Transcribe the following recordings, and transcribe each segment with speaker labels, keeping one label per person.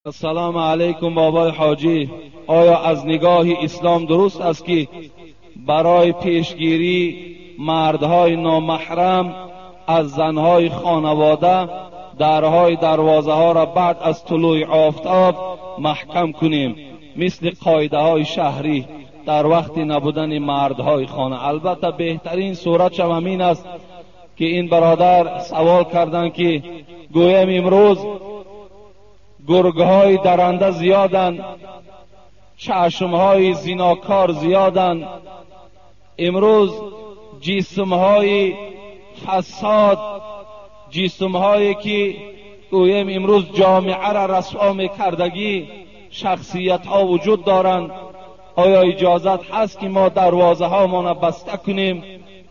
Speaker 1: السلام علیکم بابای حاجی. آیا از نگاه اسلام درست است که برای پیشگیری مردهای نامحرم از زنهای خانواده درهای دروازه ها را بعد از طلوع آفتاب محکم کنیم مثل قاعده های شهری در وقت نبودن مردهای خانه؟ البته بهترین صورت همین است که این برادر سوال کردن که گویم امروز گرگهای درنده زیادن، چشمهای زیناکار زیادن، امروز جسمهای فساد، جسمهایی که گویم امروز جامعه را رسوا میکردگی شخصیت ها وجود دارند. آیا اجازت هست که ما دروازه ها ما بسته کنیم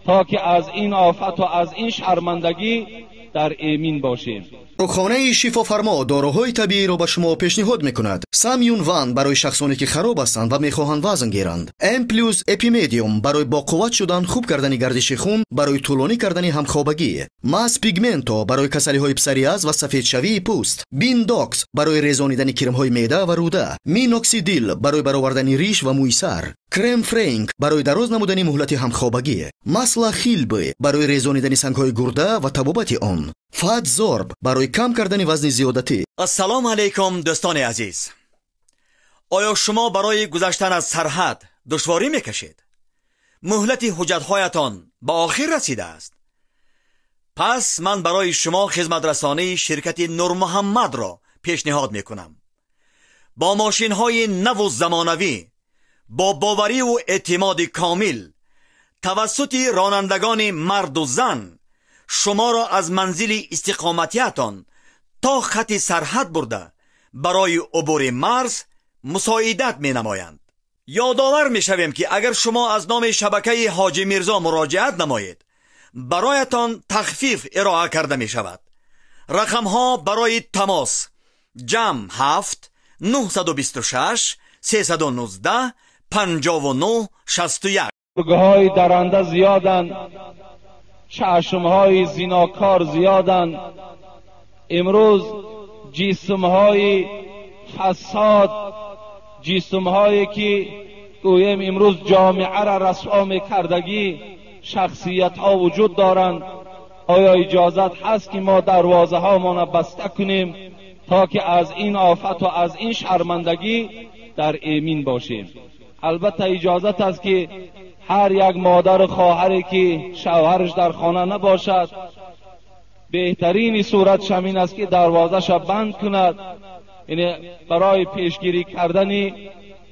Speaker 1: تا که از این آفت و از این شرمندگی در امین باشیم؟
Speaker 2: رخانه شفا فرما داروهای طبیعی را به شما پیشنهاد میکند. سامیون وان برای شخصانی که خراب هستند و میخواهند وزن گیرند. ام پلوس اپیمدیوم برای با قوت شدن، خوب کردن گردش خون، برای طولانی کردن همخوابگی. ماس پیگمنتو برای کسلی های پسریاز و سفید شوی پوست. بینداکس برای ریزانیدن کرم های معده و روده. مینوکسیدیل برای برآوردن ریش و موی سر. کرم فرانک برای دراز نمودن مهلت همخوابگی. ماسلا خیلبه برای ریزانیدن سنگ های گرده و تبابت آن. فات زورب برای کم کردن وزن زیادتی.
Speaker 3: السلام علیکم دوستان عزیز. آیا شما برای گذشتن از سرحد دشواری میکشید؟ مهلت حجت‌هایتان به آخر رسیده است؟ پس من برای شما خدمت رسانی شرکت نور محمد را پیشنهاد میکنم. با ماشین‌های نو و زمانوی، با باوری و اعتماد کامل توسط رانندگان مرد و زن شما را از منزل استقامتیتان تا خط سرحد برده برای عبور مرز مساعدت می نمایند. یادآور می شویم که اگر شما از نام شبکه حاجی میرزا مراجعت نمایید برایتان تخفیف ارائه کرده می شود. رقم ها برای تماس جمع 7 926 319 59 61.
Speaker 1: گرگهای درنده زیادن، چشمهای زیناکار زیادن، امروز جسمهای فساد، جسمهایی که گویم امروز جامعه را رسوا میکردگی شخصیت ها وجود دارند. آیا اجازت هست که ما دروازه ها ما بسته کنیم تا که از این آفت و از این شرمندگی در امین باشیم؟ البته اجازت است که هر یک مادر خواهری که شوهرش در خانه نباشد بهترین صورت همین است که دروازه‌اش بند کند، یعنی برای پیشگیری کردن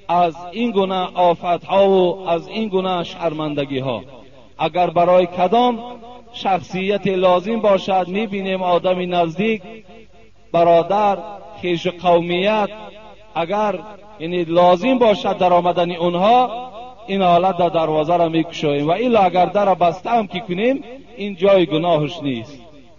Speaker 1: از این گونه آفت ها و از این گونه شرمندگی ها. اگر برای کدام شخصیت لازم باشد میبینیم آدم نزدیک، برادر، خویش قومیت، اگر یعنی لازم باشد در آمدن اونها این حالت در دروازه را میکشویم و الا اگر در بسته هم که کنیم این جای گناهش نیست،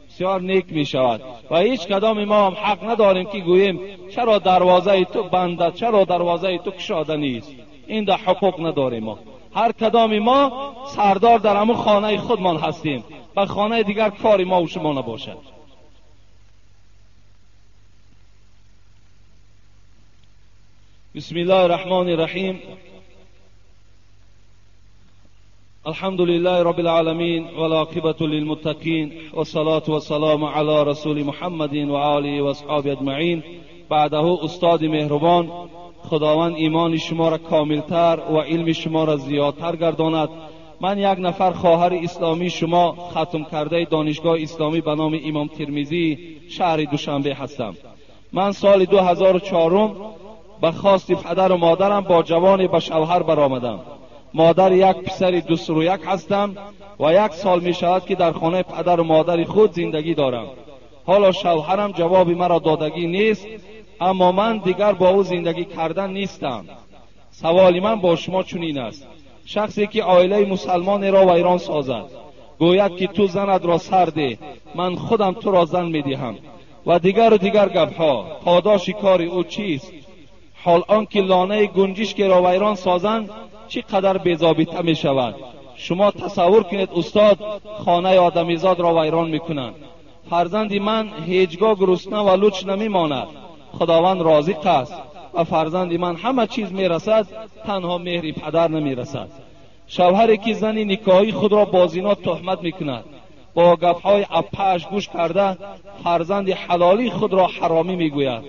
Speaker 1: بسیار نیک می شود و هیچ کدام ما هم حق نداریم که گوییم چرا دروازه تو بنده، چرا دروازه تو کشاده نیست. این در حقوق نداریم. ما هر کدام ما سردار در همون خانه خودمان هستیم و خانه دیگر کاری ما و شما نباشد. بسم الله الرحمن الرحیم. الحمد لله رب العالمين والعاقبة للمتقين والصلاة والسلام على رسول محمد و آله و اصحابه اجمعین. بعده استاد مهربان، خداوند ایمان شما را کاملتر و علم شما را زیادتر گرداند. من یک نفر خواهر اسلامی شما ختم کرده دانشگاه اسلامی به نام امام ترمذی شهر دوشنبه هستم. من سال 2004 به خواست پدر و مادرم با جوان به شوهر برآمدم. مادر یک پسر دوست رو یک هستم و 1 سال می شود که در خانه پدر و مادر خود زندگی دارم. حالا شوهرم جواب مرا دادگی نیست، اما من دیگر با او زندگی کردن نیستم. سوال من با شما چنین است: شخصی که عائله مسلمان را ویران سازد گوید که تو زنت را سر ده، من خودم تو را زن می دهم و دیگر گپها، پاداش کار او چیست؟ حال آنکه لانه گنجشک را ویران سازند چقدر بی‌ضابطه می شود. شما تصور کنید استاد خانه آدمیزاد را ویران میکنند. فرزند من هیچگاه گرسنه و لوچ نمیماند. خداوند رازق است و فرزند من همه چیز میرسد، تنها مهر پدر نمیرسد. شوهری که زن نکاحی خود را با زنا تهمت میکند، با گپهای اپش گوش کرده فرزند حلالی خود را حرامی میگوید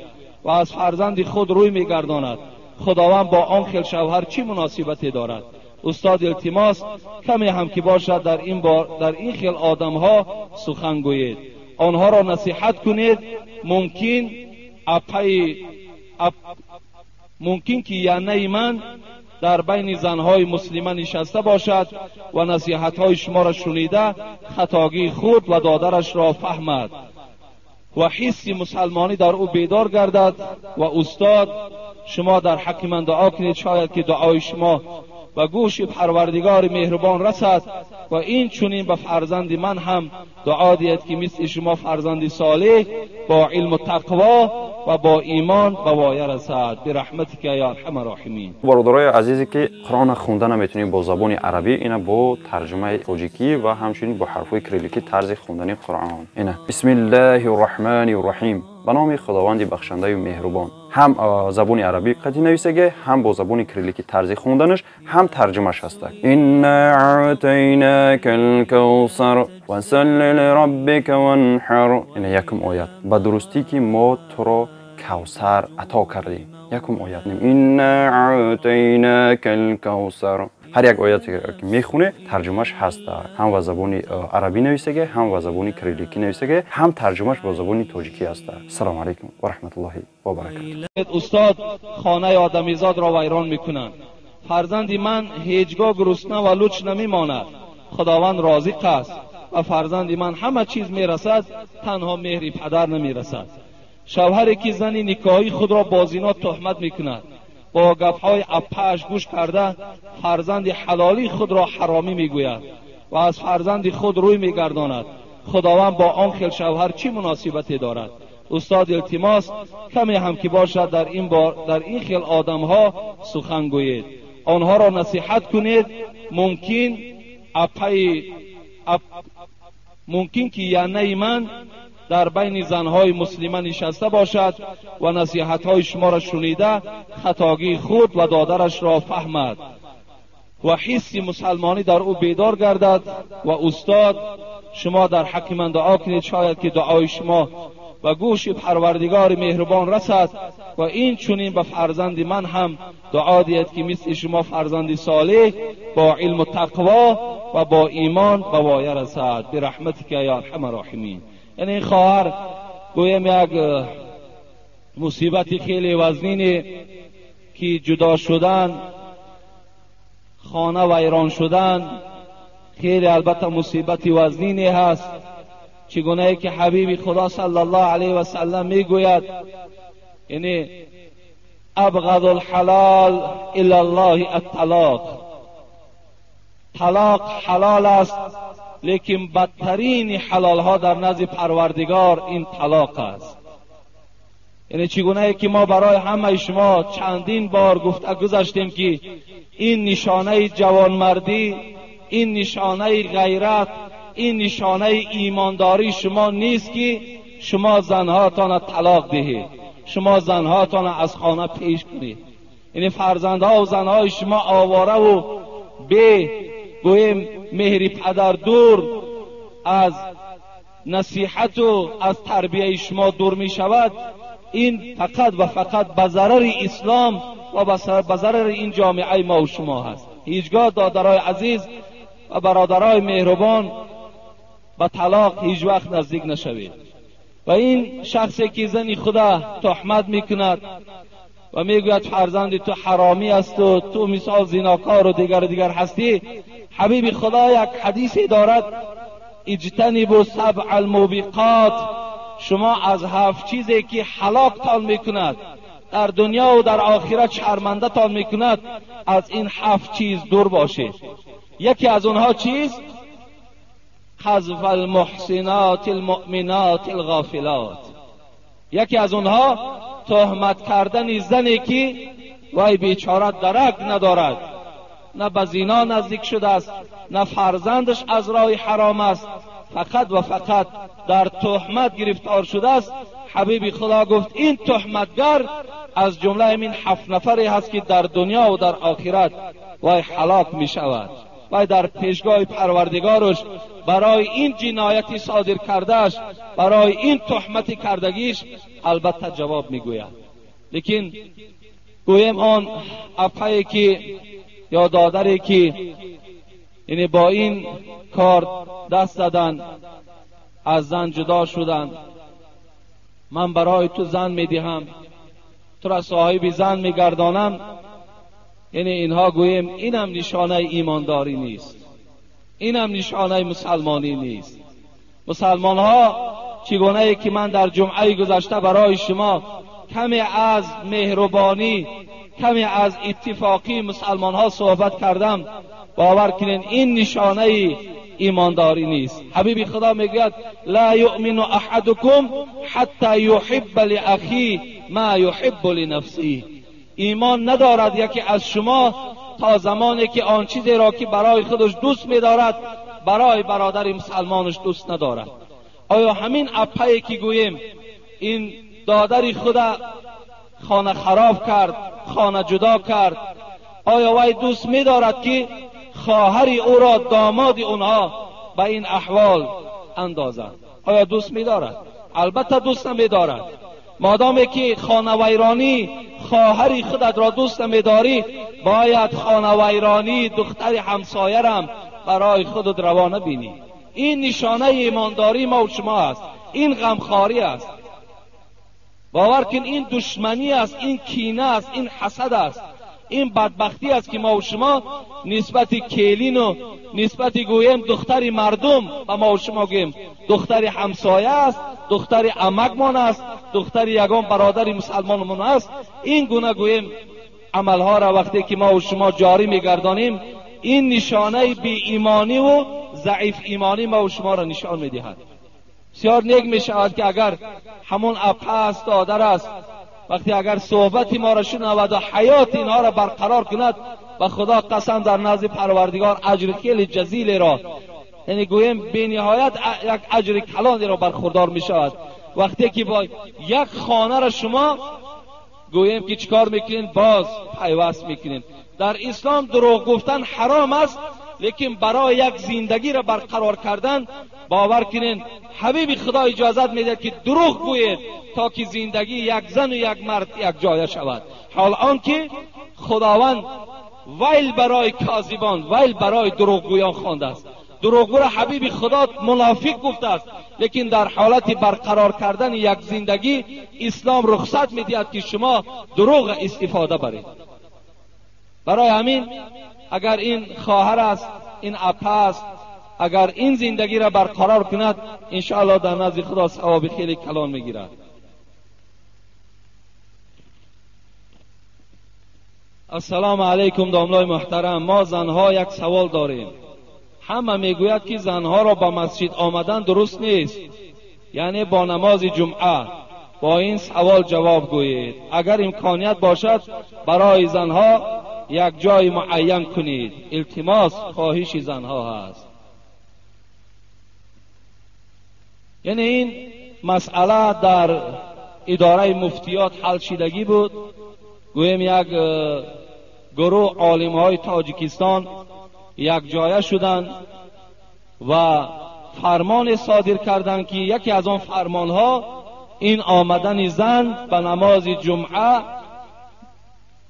Speaker 1: و از فرزند خود روی میگرداند، خداوند با آن خیل شوهر چی مناسبتی دارد؟ استاد التماس کمی هم که باشد در این خیل آدم ها سخن گویید، آنها را نصیحت کنید. ممکن که یعنی من در بین زنهای مسلمان نشسته باشد و نصیحت‌های شما را شنیده خطاگی خود و دادرش را فهمد و حس مسلمانی در او بیدار گردد. و استاد شما در حق من دعا کنید، شاید که دعای شما و گوش پروردگار مهربان رسد و این چنین به فرزند من هم دعا دید که مثل شما فرزند صالح با علم و تقوا و با ایمان به وایه رسد برحمتک یا ارحم الراحمین.
Speaker 4: برادرای عزیزی که قرآن خونده نمیتونید با زبان عربی، اینا با ترجمه تاجیکی و همچنین با حرفای کریلیکی طرز خوندن قرآن. اینا بسم الله الرحمن الرحیم، به نام خداوند بخشنده و مهربان. هم زبان عربی قدی نویسه، هم با زبان کریلیکی طرز خوندنش، هم ترجمهش هست. انا اعطیناک الکوثر وصل لربک وانحر. این یکم آیت به درستی که ما تو را کوثر عطا کردیم. یکم آیت نیم انا اعطیناک الکوثر. هر یک آیاتی که میخونه ترجمهش هست، هم به زبان عربی نویسه، هم به زبان کریلیکی نویسه، هم ترجمهش به زبان تاجیکی است. السلام علیکم و رحمت الله و برکاته.
Speaker 1: استاد خانه آدمیزاد را ویران میکنند. فرزند من هیچگاه گرسنه و لوچ نمیماند، خداوند رازق است و فرزند من همه چیز میرسد، تنها مهر پدر نمیرسد. شوهری که زن نکاحی خود را با زنا تهمت میکند، با گپهای اپش گوش کرده فرزند حلالی خود را حرامی میگوید و از فرزند خود روی میگرداند، خداوند با آن خیل شوهر چی مناسبتی دارد؟ استاد التماس کمی هم که باشد در این خیل آدم ها سخن گویید، آنها را نصیحت کنید. ممکن که یعنی من در بین زنهای مسلمان نشسته باشد و نصیحت‌های شما را شنیده خطاگی خود و دادرش را فهمد و حس مسلمانی در او بیدار گردد. و استاد شما در حق من دعا کنید، شاید که دعای شما و گوش پروردگار مهربان رسد و این چنین به فرزند من هم دعا دید که مثل شما فرزند صالح با علم و تقوا و با ایمان به وایه رسد برحمتک یا ارحم الراحمین. یعنی این خواهر گویم یک مصیبت خیلی وزنینه که جدا شدن، خانه ویران شدن خیلی البته مصیبت وزنینه هست، چگونه که حبیب خدا صلی الله علیه و سلم میگوید یعنی ابغض الحلال الی الله الطلاق. طلاق حلال است لیکن بدترین حلال ها در نزد پروردگار این طلاق است. یعنی چگونه که ما برای همه شما چندین بار گذاشتیم که این نشانه جوانمردی، این نشانه غیرت، این نشانه ایمانداری شما نیست که شما زنهاتان طلاق دهید، شما زنهاتان از خانه پیش کنید. یعنی فرزندها و زنهای شما آواره و به گویم مهر پدر دور از نصیحت و از تربیه شما دور می شود، این فقط و فقط به ضرر اسلام و به ضرر این جامعه ما و شما هست. هیچگاه دادرای عزیز و برادرای مهربان به طلاق هیچ وقت نزدیک نشوید. و این شخصی که زن خدا تهمت میکند و میگوید فرزند تو حرامی است و تو مثال زناکار و دیگر هستی، حبیب خدا یک حدیثی دارد اجتنبوا سبع الموبقات، شما از 7 چیزی که هلاک تان میکند در دنیا و در آخرت شرمنده تان میکند، از این 7 چیز دور باشید. یکی از اونها چیز؟ حذف المحسنات المؤمنات الغافلات. یکی از اونها تهمت کردن زنی که وای بیچاره درک ندارد، نه به زنا نزدیک شده است، نه فرزندش از راه حرام است، فقط و فقط در تهمت گرفتار شده است، حبیب خدا گفت این تهمتگر از جمله این 7 نفری هست که در دنیا و در آخرت وای هلاک می شود. وای در پیشگاه پروردگارش برای این جنایتی صادر کردهش، برای این تهمتی کردگیش البته جواب می گوید. لیکن گویم آن اپایی که یا دادری که یعنی با این کار دست دادن، از زن جدا شدن، من برای تو زن میدهم، تو را صاحب زن میگردانم، یعنی اینها گویم اینم نشانه ایمانداری نیست، اینم نشانه مسلمانی نیست. مسلمان ها چگونه که من در جمعه گذشته برای شما کمی از مهربانی، کمی از اتفاقی مسلمان ها صحبت کردم، باور کنین این نشانه ایمانداری نیست. حبیب خدا میگوید لا یؤمن احدکم حتی یحب لاخی ما یحب لنفسه. ایمان ندارد یکی از شما تا زمانی که آن چیزی را که برای خودش دوست می‌دارد برای برادر مسلمانش دوست ندارد. آیا همین اپایی که گوییم این دادر خدا خانه خراب کرد، خانه جدا کرد، آیا وی دوست می‌دارد که خواهر او را داماد اونها به این احوال اندازند؟ آیا دوست می‌دارد؟ البته دوست نمی‌دارد. مادامی که خانه ویرانی خواهر خودت را دوست نمی‌داری، باید خانه ویرانی دختر همسایه را برای خودت روا نبینی. این نشانه ایمانداری ما و شما است. این غمخواری است. باور کن این دشمنی است، این کینه است، این حسد است، این بدبختی است که ما و شما نسبت کلین و نسبت گویم دختر مردم و ما و شما گویم دختر همسایه است، دختر عمکمان است، دختر یگان برادر مسلمانمان است. این گونه گویم عملها را وقتی که ما و شما جاری میگردانیم، این نشانه بی ایمانی و ضعیف ایمانی ما و شما را نشان میدهد. بسیار نیک می شود که اگر همون اپا است، دادر است، وقتی اگر صحبت ما را شنود و حیات اینها را برقرار کند، و خدا قسم در نزد پروردگار اجر خیلی جزیل را، یعنی گویم بی نهایت یک اجر کلانی را برخوردار می شود. وقتی که با یک خانه را شما گویم که چیکار میکنین؟ باز پیوست میکنین. در اسلام دروغ گفتن حرام است، لیکن برای یک زندگی را برقرار کردن باور کنین حبیب خدا اجازت میده که دروغ گوید تا که زندگی یک زن و یک مرد یک جایه شود. حال آنکه خداوند ویل برای کاذبان، ویل برای دروغگویان خوانده است. دروغگو را حبیب خدا منافق گفته است، لیکن در حالت برقرار کردن یک زندگی اسلام رخصت میدهد که شما دروغ استفاده برید. برای همین اگر این خواهر است، این اپا است، اگر این زندگی را برقرار کند، انشاءالله در نزد خدا ثواب خیلی کلان میگیرد. السلام علیکم داملای محترم. ما زنها یک سوال داریم. همه میگوید که زنها را با مسجد آمدن درست نیست، یعنی با نماز جمعه. با این سوال جواب گویید. اگر امکانیت باشد برای زنها یک جای معین کنید. التماس خواهش زنها هست. یعنی این مسئله در اداره مفتیات حل شدگی بود. گویم یک گروه عالم های تاجیکستان یک جایه شدند و فرمان صادر کردند که یکی از آن فرمان ها این آمدن زن به نماز جمعه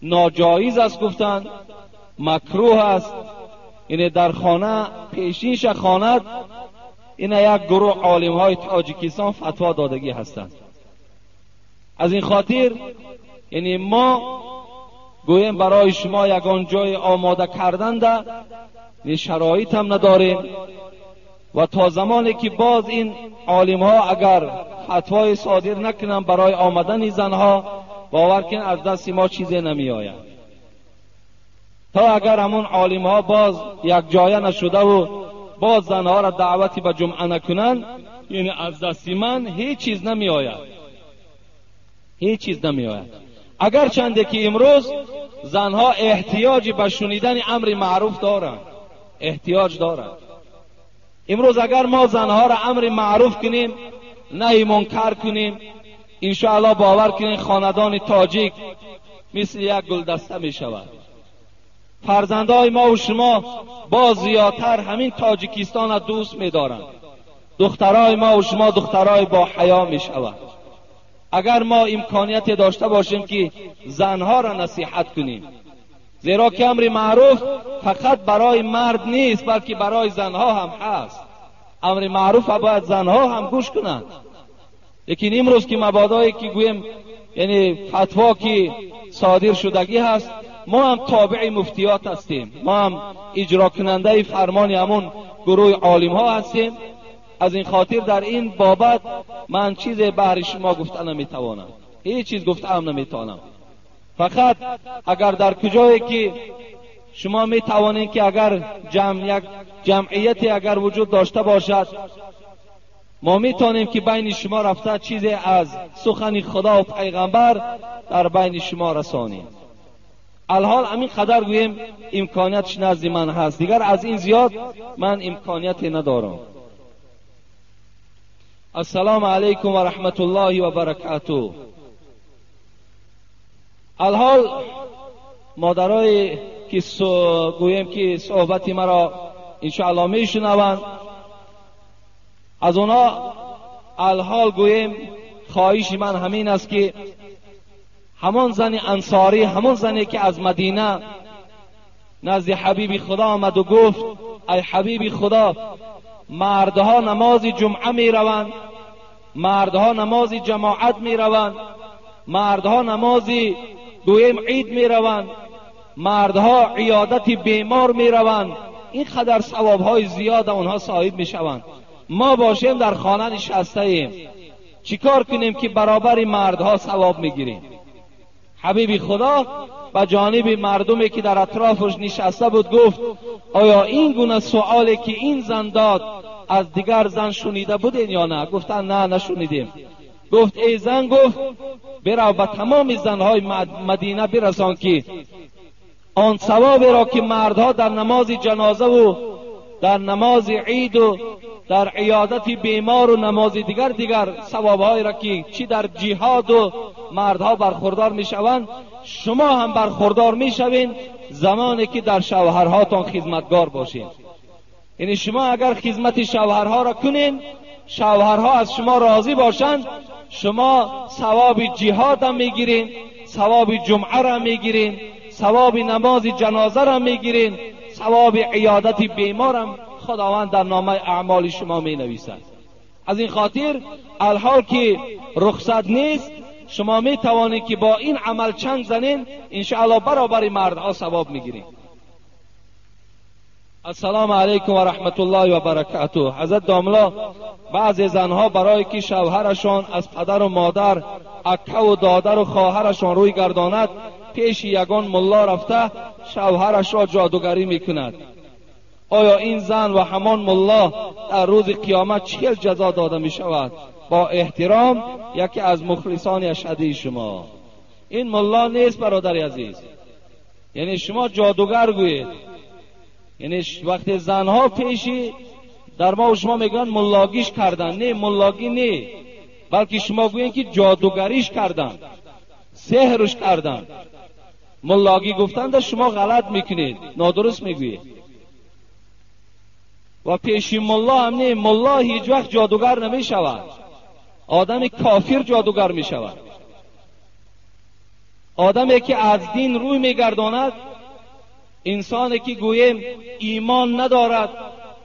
Speaker 1: ناجایز است، گفتند مکروه است. یعنی در خانه پیشینش خواند. این یک گروه عالم های تاجیکستان فتوا دادگی هستند. از این خاطر یعنی ما گویم برای شما یگان جای آماده کردن ده شرایط هم نداریم و تا زمانی که باز این عالم ها اگر فتوای صادر نکنن برای آمدن زنها، باور کن از دست ما چیزی نمی آید. تا اگر همون عالم ها باز یک جایه نشده و باز زنها را دعوتی به جمعه نکنن، یعنی از دست من هیچ چیز نمی آید، هیچ چیز نمی آید. اگر چنده که امروز زنها احتیاج به شنیدن امر معروف دارند، احتیاج دارند. امروز اگر ما زنها را امر معروف کنیم، نهی منکر کنیم، انشاءالله باور کنیم خاندان تاجیک مثل یک گلدسته می شود. فرزندای ما و شما با زیادتر همین تاجیکستان را دوست می دارند. دخترای ما و شما دخترای با حیا می شود. اگر ما امکانیت داشته باشیم که زنها را نصیحت کنیم، زیرا که امر معروف فقط برای مرد نیست بلکه برای زنها هم هست. امر معروف باید زنها هم گوش کنند. لیکن امروز که مبادایی که گویم یعنی فتوا که صادر شدگی هست، ما هم تابع مفتیات هستیم، ما هم اجرا کننده فرمان همون گروه عالم ها هستیم. از این خاطر در این بابت من چیز بهر شما گفته نمیتوانم، هیچ چیز گفته هم نمیتوانم. فقط اگر در کجایی که شما میتوانید که اگر یک جمعیتی اگر وجود داشته باشد، ما میتونیم که بین شما رفته چیزی از سخن خدا و پیغمبر در بین شما رسانیم. الحال همین قدر گویم امکانیتش نزد من هست، دیگر از این زیاد من امکانیتی ندارم. السلام علیکم و رحمت الله و برکاته. الحال مادرای که گویم که صحبت مرا انشاءالله میشنوند، از اونا الحال گویم خواهش من همین است که همون زن انصاری، همون زنی که از مدینه نزد حبیب خدا آمد و گفت ای حبیب خدا، مردها نماز جمعه می روند، مردها نماز جماعت می روند، مردها نماز گویم عید می روند، مردها عیادت بیمار می روند، این قدر ثوابهای زیاد اونها صاحب می شوند. ما باشیم در خانه نشسته ایم، چیکار کنیم که برابر مردها ثواب می گیریم؟ حبیب خدا به جانب مردمی که در اطرافش نشسته بود گفت آیا این گونه سوالی که این زن داد از دیگر زن شنیده بودین یا نه؟ گفتن نه نشنیدیم. گفت ای زن، گفت برو به تمام زنهای مدینه برسان که آن ثوابی را که مردها در نماز جنازه و در نماز عید و در عیادت بیمار و نماز دیگر ثوابهایی را که چی در جهاد و مردها برخوردار میشوند، شما هم برخوردار میشوین زمانی که در شوهرهاتون خدمتگار باشین. یعنی شما اگر خدمت شوهرها را کنین، شوهرها از شما راضی باشند، شما ثواب جهاد هم میگیرین، ثواب جمعه را میگیرین، ثواب نماز جنازه را میگیرین، ثواب عیادت بیمار هم خداوند در نامه اعمال شما می نویسد. از این خاطر الحال که رخصت نیست، شما می توانید که با این عمل چند زنین انشاءالله برابر مردها ثواب می گیرید. السلام علیکم و رحمت الله و برکاته. حضرت داملا بعضی زنها برای که شوهرشان از پدر و مادر، اکه و دادر و خواهرشان روی گرداند، پیش یگان ملا رفته شوهرش را جادوگری می کند. آیا این زن و همان ملا در روز قیامت چه جزا داده می شود؟ با احترام، یکی از مخلصان اشهدی شما. این ملا نیست برادر عزیز، یعنی شما جادوگر گویید. یعنی وقتی زنها پیشی در ما و شما میگن ملاگیش کردن، نه ملاگی نه، بلکه شما گویید که جادوگریش کردن، سحرش کردن. ملاگی گفتن در شما غلط میکنید، نادرست میگویید. و پیشی ملا هم نه، ملا هیچ وقت جادوگر نمی شود، آدم کافر جادوگر می شود. آدمی که از دین روی می گرداند، انسانی که گویم ایمان ندارد،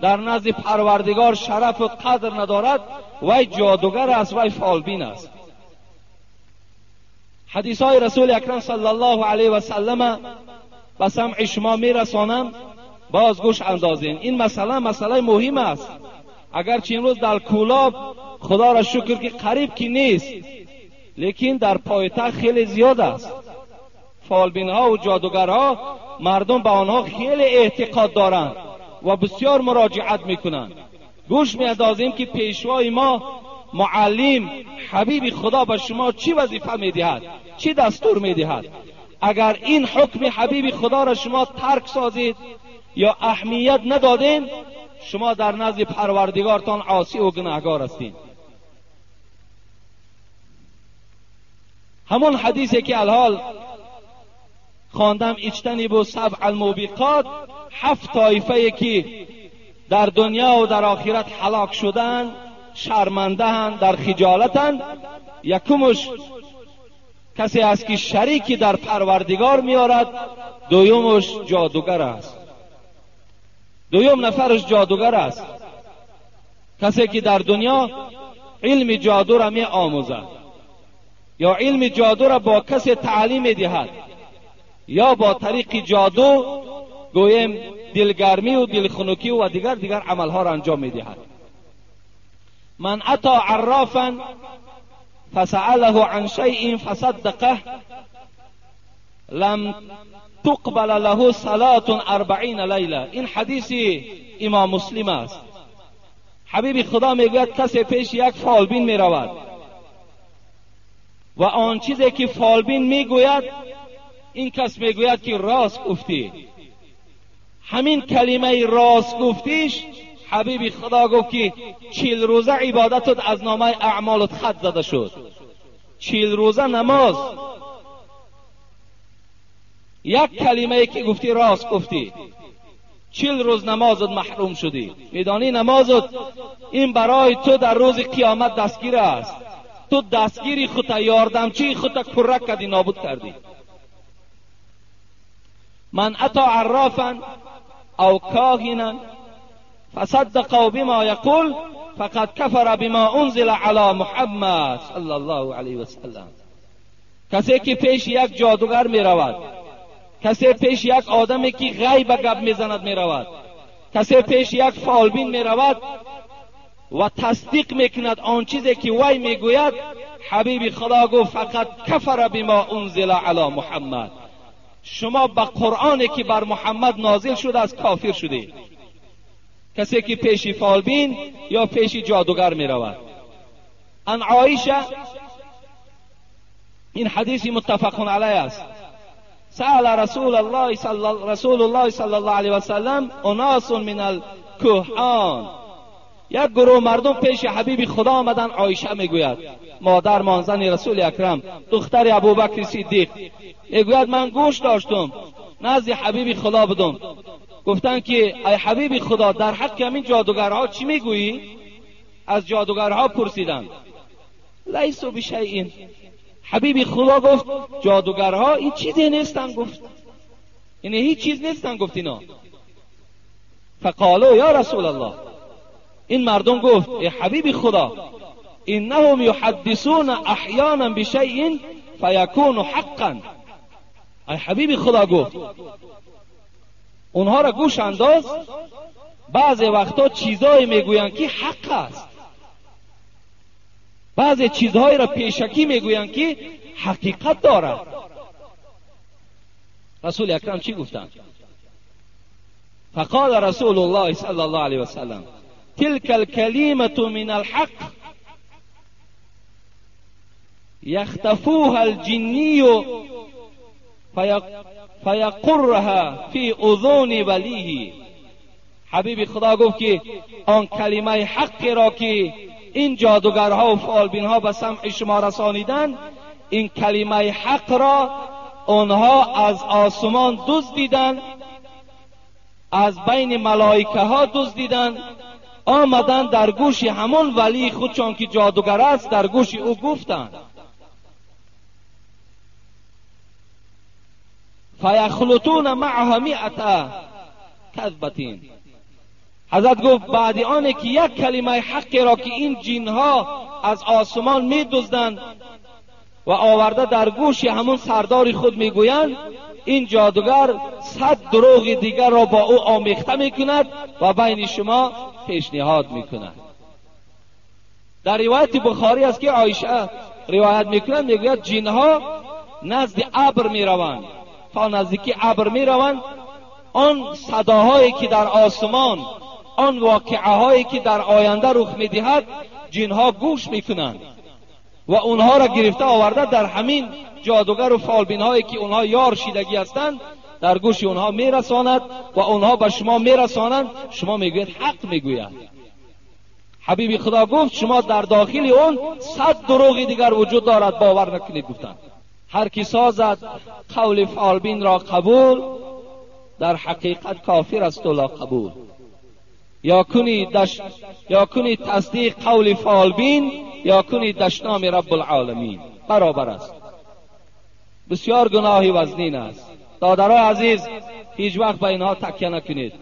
Speaker 1: در نزد پروردگار شرف و قدر ندارد، وی جادوگر است، وی فالبین است. حدیث های رسول اکرم صلی الله علیه و سلم به سمع شما می رسانم، باز گوش اندازین. این مسئله مهم است. اگرچه امروز در کولاب خدا را شکر که قریب کی نیست، لیکن در پایتخت خیلی زیاد است. فالبین ها و جادوگرها، مردم به آنها خیلی اعتقاد دارند و بسیار مراجعت میکنند. گوش میاندازیم که پیشوای ما معلم حبیب خدا به شما چی وظیفه میدهد، چی دستور میدهد. اگر این حکم حبیب خدا را شما ترک سازید یا اهمیت ندادین، شما در نزد پروردگارتان عاصی و گناهکار هستید. همون حدیثی که الحال خواندم، اجتنبوا سبع الموبقات، 7 طایفه که در دنیا و در آخرت هلاک شدن، شرمنده در خجالتن. یکمش کسی است که شریکی در پروردگار میارد، دویمش جادوگر است. دویم نفرش جادوگر است، کسی که در دنیا علم جادو را می آموزد یا علم جادو را با کسی تعلیم می دهد یا با طریق جادو گویم دلگرمی و دلخنکی و دیگر عملها را انجام می دهد. من اتی عرافا فسأله عن شيء فصدقه لم تقبل له صلاة 40 لیله. این حدیث امام مسلم است. حبیب خدا میگوید کسی پیش یک فالبین میرود و آن چیزی که فالبین میگوید این کس میگوید که راست گفتی. همین کلمه راست گفتیش حبیب خدا گفت که 40 روزه عبادتت از نامه اعمالت خط زده شد. 40 روزه نماز، یک کلمه که گفتی راست گفتی، 40 روز نمازت محروم شدی. میدانی نمازت این برای تو در روز قیامت دستگیر است. تو دستگیری خودت، یاردمچی خودت کرک کردی، نابود کردی. من اتی عرافا او کاهنا فصدقوا بما یقول فقد کفر بما انزل علی محمد صلی الله علیه و سلم. کسی که پیش یک جادوگر می رود، کسی پیش یک آدمی که غیب گپ میزند می رود، کسی پیش یک فالبین می رود و تصدیق میکند آن چیزی که وی میگوید، حبیب خدا گفت فقط کفر بما انزل علی محمد، شما به قرآنی که بر محمد نازل شده از کافر شده. کسی که پیش فالبین یا پیش جادوگر می رود. ان عایشه، این حدیث متفق علیه است، سأل رسول الله صلی الله علیه و سلم اناس من الکهان، یک گروه مردم پیش حبیب خدا آمدن. عایشه میگوید، مادر مانزن رسول اکرم، دختر ابوبکر صدیق، میگوید من گوش داشتم نزد حبیب خدا بدم. گفتن که ای حبیب خدا در حق همین جادوگرها چی میگویی؟ از جادوگرها پرسیدن. لیسو بشیء، حبیب خدا گفت جادوگرها این چیزی نیستن. گفت این هیچ چیز نیستن. گفت اینا. فقالوا یا رسول الله، این مردم گفت ای حبیب خدا انهم یحدثون احیانا بشیء فیکون حقا. ای حبیب خدا گفت اونها را گوش انداز، بعضی وقتا چیزایی میگویند که حق است، بعضی چیزهایی را پیشکی میگویند که حقیقت دارد. رسول اکرم چی گفتند؟ فقال رسول الله صلی الله علیه و سلم تلك الكلمة من الحق يختفوها الجني فیقرها فی اذون ولیه. حبیب خدا گفت که آن کلمه حق را که این جادوگرها و فالبینها به سمع شما رسانیدن، این کلمه حق را آنها از آسمان دزدیدن، از بین ملائکه ها دزدیدن، آمدن در گوش همون ولی خودشان که جادوگر است در گوش او گفتند. فیخلطون معها 100 کذبتین. حضرت گفت بعد آنه که یک کلمه حقی را که این جنها از آسمان می دزدند و آورده در گوش همون سردار خود می گویند، این جادوگر 100 دروغ دیگر را با او آمیخته می کند و بین شما پیشنهاد می کند. در روایت بخاری است که عایشه روایت می کند، می گوید جنها نزد ابر می روند، تا نزدیکی ابر می روند، آن صداهایی که در آسمان، آن واقعه هایی که در آینده رخ می دهد جنها گوش می کنند و اونها را گرفته آورده در همین جادوگر و فالبین هایی که اونها یار شیدگی هستند در گوش اونها میرساند و اونها به شما میرسانند، شما میگوید حق میگوید. حبیب خدا گفت شما در داخل اون 100 دروغ دیگر وجود دارد، باور نکنید. گفتند هر کی سازد قول فالبین را قبول، در حقیقت کافر است و لا قبول. یا کنی تصدیق قول فالبین یا کنی دشنام رب العالمین، برابر است. بسیار گناهی وزنین است. دادرای عزیز، هیچ وقت به اینها تکیه نکنید.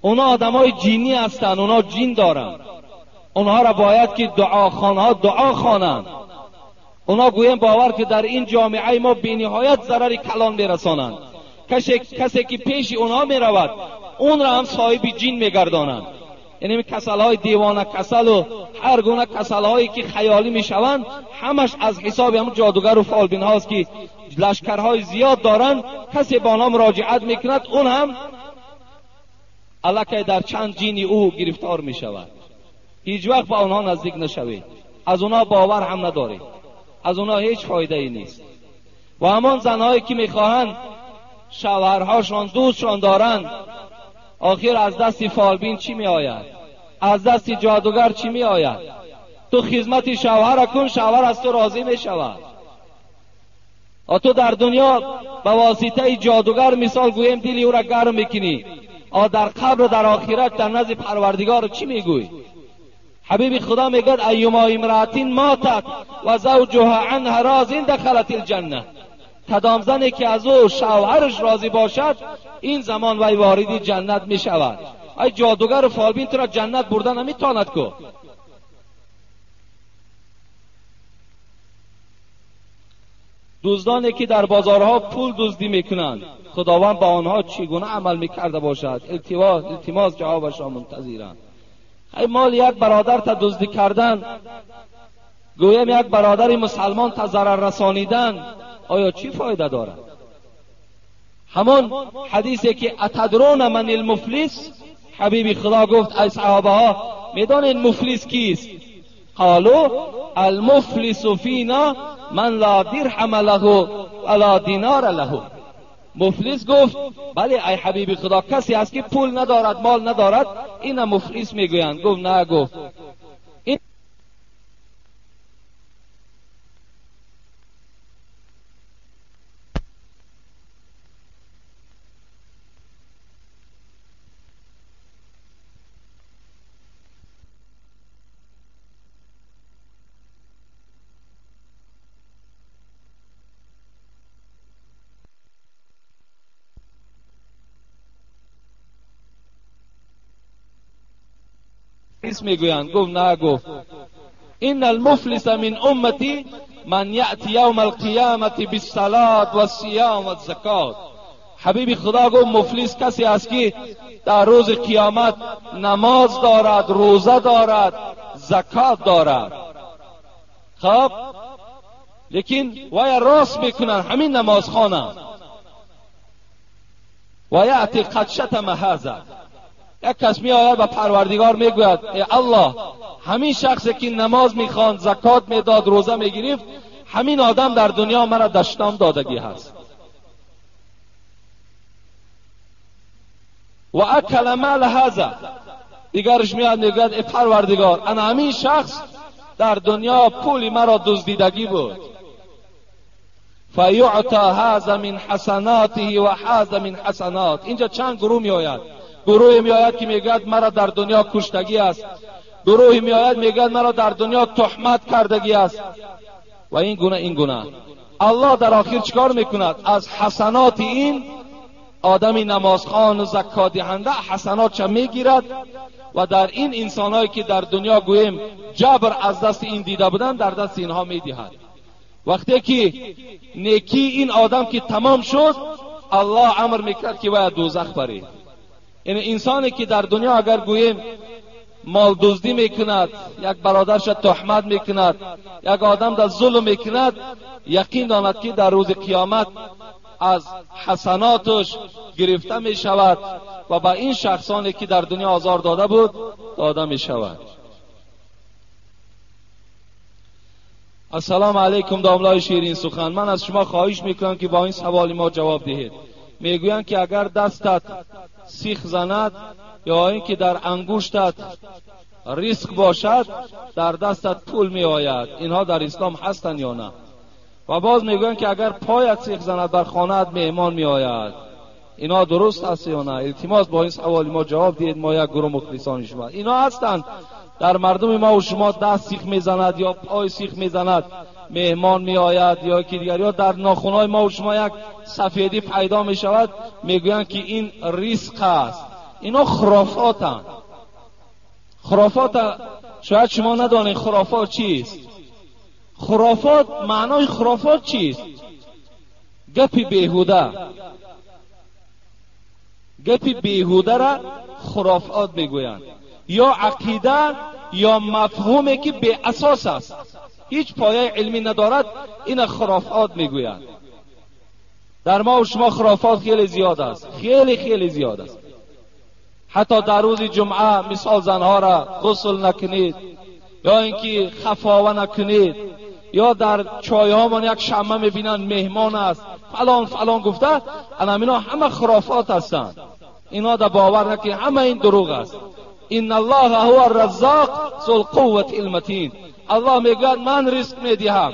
Speaker 1: اونا آدمای جینی هستند، اونا جین دارند. اونها را باید که دعاخوانها دعا خوانند. اونا گویم باور که در این جامعه ما بی‌نهایت ضرر کلان میرسانند. کسی که پیش اونها میرود اون را هم صاحب جین میگردانند. یعنی کسل‌های دیوانه کسل و هر گونه کسل‌هایی که خیالی میشوند همش از حساب هم جادوگر و فالبین هاست که لشکرهای زیاد دارند. کسی با آنها مراجعت میکند اون هم الکی در چند جینی او گرفتار میشود. هیچ وقت با آنها نزدیک نشوید. از آنها باور هم ندارید. از آنها هیچ فایده ای نیست. و همان زنهایی که میخواهند شوهرهاشان دوستشان دارند، آخر از دست فالبین چی می آید؟ از دست جادوگر چی می آید؟ تو خدمت شوهر کن، شوهر از تو راضی می شود. و تو در دنیا به واسطه جادوگر مثال گویم دلی او را گرم میکنی، در قبر در آخرت در نزد پروردگار چی میگوی؟ حبیب خدا میگه ایما امراتین ماتت و زوجها عنها راض دخلت الجنه. کدام زنی که از او شوهرش راضی باشد این زمان وی وارد جنت می شود. ای جادوگر و فالبین تو را جنت بردن نمیتواند کو. دزدانی که در بازارها پول دزدی میکنند، خداوند با آنها چگونه عمل میکرده باشد؟ التماس جوابشان منتظرند. ای مال یک برادر تا دزدی کردن، گویم یک برادر مسلمان تا ضرر رسانیدن، آیا چی فایده دارد؟ همون حدیثی که اتدرون من المفلس، حبیب خدا گفت ای صحابه ها میدانید مفلس کیست؟ قالوا المفلس فینا من لا درهم له ولا دینار له. مفلس گفت بله ای حبیب خدا کسی است که پول ندارد مال ندارد، این مفلس میگویند. گفت نه، گفت میگویند. گفت نه، گفت ان المفلس من امتی من یأتی یوم القیامت بالصلاة والصیام والزکات. حبیب خدا گفت مفلس کسی است که در روز قیامت نماز دارد، روزه دارد، زکات دارد. خب لیکن وای راست میکنن همین نماز خانه و یأتی قد شتم هذا. یک کس می آید و پروردگار می گوید ای الله همین شخصی که نماز می خواند، زکات می داد، روزه می گرفت، همین آدم در دنیا مرا دشنام دادگی هست و اکل مال هذا. دیگرش می آید می گوید ای پروردگار انا همین شخص در دنیا پول مرا دزدیدگی بود. فیعطى هذا من حسناته و هذا من حسنات. اینجا چند گروه می آید. گروهی می آید که میگوید مرا در دنیا کشتگی است، گروهی می آید میگوید مرا در دنیا تهمت کردگی است و این گونه. الله در آخر چیکار میکند؟ از حسنات این آدمی نمازخوان و زکات دهنده حسنات چه میگیرد و در این انسانایی که در دنیا گویم جبر از دست این دیده بودن در دست اینها میدهد. وقتی که نیکی این آدم که تمام شد الله امر میکرد که باید دوزخ بره. یعنی انسانی که در دنیا اگر گوییم مال دزدی میکند، یک برادرش تهمت میکند، یک آدم در ظلم میکند، یقین داند که در روز قیامت از حسناتش گرفته میشود و با این شخصانی که در دنیا آزار داده بود داده میشود. السلام علیکم داملای شیرین سخن. من از شما خواهش میکنم که با این سوال ما جواب دهید. میگویند که اگر دستت سیخ زند یا اینکه در انگشتت ریسک باشد در دستت پول می آید. اینها در اسلام هستند یا نه؟ و باز میگویند که اگر پایت سیخ زند بر خانه‌ات مهمان می آید. اینا درست است یا نه؟ التماس با این سوال ما جواب دهید. ما یک گروه مخلصان شما اینا هستند. در مردم ما و شما دست سیخ میزند یا پای سیخ میزند مهمان می آید یا که دیگر، یا در ناخن‌های ما و شما یک سفیدی پیدا می شود، میگویند که این ریسک است. اینا خرافاتند. خرافات شاید شما ندانید خرافات چیست. خرافات، معنای خرافات چیست؟ گپی بیهوده. گپی بیهوده را خرافات میگویند، یا عقیده یا مفهومی که بی اساس است، هیچ پایه علمی ندارد، این خرافات میگویند. در ما و شما خرافات خیلی زیاد است، خیلی خیلی زیاد است. حتی در روز جمعه مثال زنها را غسل نکنید، یا اینکه خفاوه نکنید، یا در چایهامان یک شمه میبینند مهمان است فلان فلان گفته، اینا همه خرافات هستند. اینا در باور نکنید، همه این دروغ است. ان الله هو الرزاق ذو القوة المتین. الله میگوید من رزق میدهم.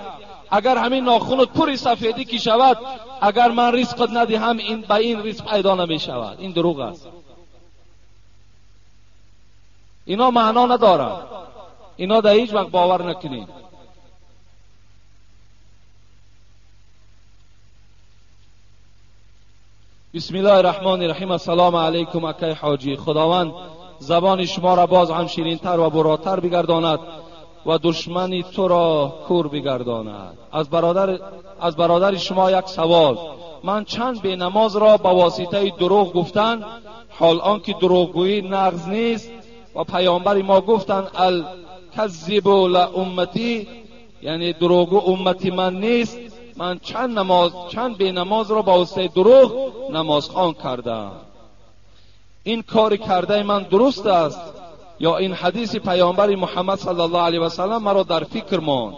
Speaker 1: اگر همین ناخنت پوری سفیدی کی شود، اگر من رزقت ندهم این به این رزق پیدا نمی شود. این دروغ است. اینا معنا ندارد. اینا در هیچ وقت باور نکنید. بسم الله الرحمن الرحیم. السلام علیکم اکای حاجی. خداوند زبان شما را باز هم شیرین تر و براتر بگرداند و دشمنی تو را کور بگرداند. از برادر شما یک سوال. من چند بی نماز را با واسطه دروغ گفتن، حال آنکه دروغگویی نقض نیست و پیامبر ما گفتند الکذب لامتی، یعنی دروغگو امتی من نیست. من چند بی نماز را با واسطه دروغ نمازخوان کردم. این کار کرده من درست است یا این حدیث پیامبر محمد صلی الله علیه و سلم مرا در فکر ماند؟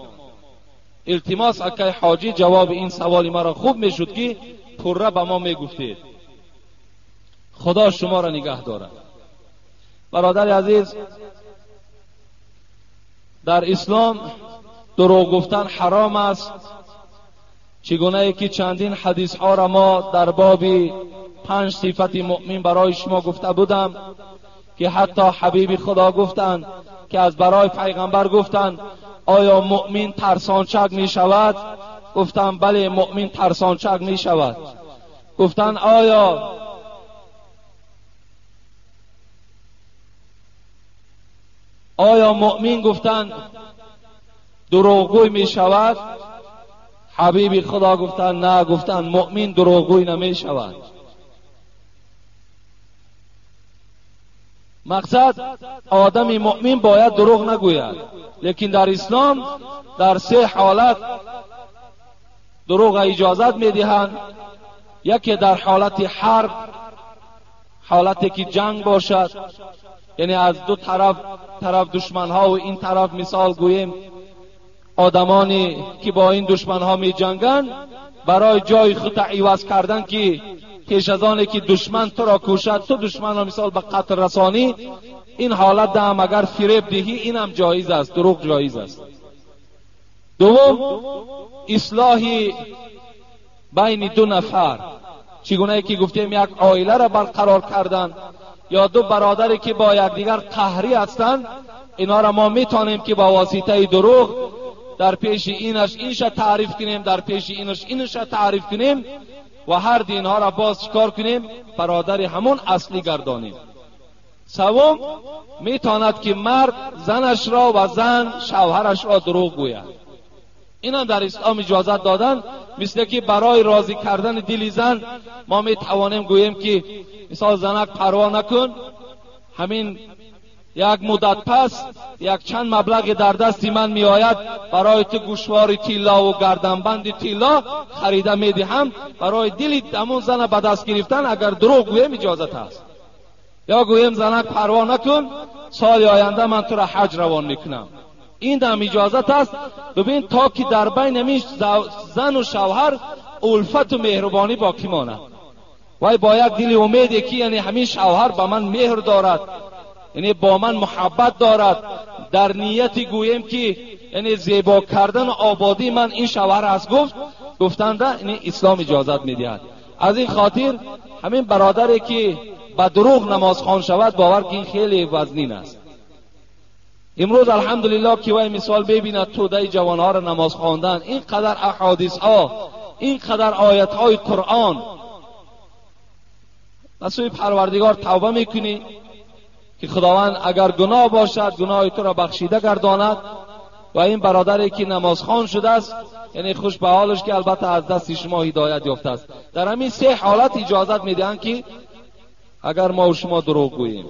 Speaker 1: التماس اکای حاجی جواب این سوال مرا خوب میشد که پره به ما میگفتید. خدا شما را نگه دارد. برادر عزیز، در اسلام دروغ گفتن حرام است. چگونه که چندین حدیث ها را ما در باب 5 صفت مؤمن برای شما گفته بودم که حتی حبیب خدا گفتند که از برای پیغمبر گفتند آیا مؤمن ترسانچک می شود؟ گفتند بله مؤمن ترسانچک می شود. گفتند آیا مؤمن گفتند دروغگوی می شود؟ حبیب خدا گفتند نه. گفتند مؤمن دروغگوی نمی شود. مقصد آدم مؤمن باید دروغ نگوید، لیکن در اسلام در 3 حالت دروغ اجازت میدهند. یکی در حالت حرب، حالتی که جنگ باشد، یعنی از دو طرف دشمن ها و این طرف مثال گوییم آدمانی که با این دشمن ها می جنگند، برای جای خود عوض کردن که پیش از آنه که دشمن تو را کشد تو دشمن را مثال به قتل رسانی، این حالت هم اگر فریب دهی این هم جایز است، دروغ جایز است. دوم اصلاح بین 2 نفر، چگونه که گفتیم یک عائله را برقرار کردن یا 2 برادری که با یکدیگر قهری هستند، اینا را ما میتونیم که با واسطه دروغ در پیش اینش اینش تعریف کنیم، در پیش اینش تعریف کنیم و هر دینها را باز چکار کنیم؟ برادر همون اصلی گردانیم. سوم میتواند که مرد زنش را و زن شوهرش را دروغ گوید. این هم در اسلام اجازت دادن. مثل که برای راضی کردن دل زن ما میتوانیم گوییم که مثال زنک پروا نکن، همین یک مدت پس یک چند مبلغ در دست من می آید، برای تو گوشوار تیلا و گردنبند تیلا خریده می دهم. برای دل همون زن به دست گرفتن اگر دروغ گویم اجازت است. یا گویم زنک پروا نکن، سال آینده من تو را حج روان میکنم، این هم اجازت است. ببین تا که در بین زن و شوهر الفت و مهربانی باقی ماند. وای با یک دل امیدی که یعنی همین شوهر با من مهر دارد، یعنی با من محبت دارد، در نیتی گویم که یعنی زیبا کردن و آبادی من این شوهر است، گفتند یعنی اسلام اجازت میدهد. از این خاطر همین برادری که با دروغ نماز خوان شود، باور که این خیلی وزنین است. امروز الحمدلله که وای مثال ببیند توده جوانها را نماز خواندن، اینقدر احادیث ها، اینقدر آیت های قرآن، نسوی پروردگار توبه میکنی که خداوند اگر گناه باشد گناه تو را بخشیده گرداند. و این برادری که نماز خوان شده است یعنی خوش به حالش که البته از دست شما هدایت یافته است. در همین سه حالت اجازت میدهند که اگر ما و شما دروغ گوییم.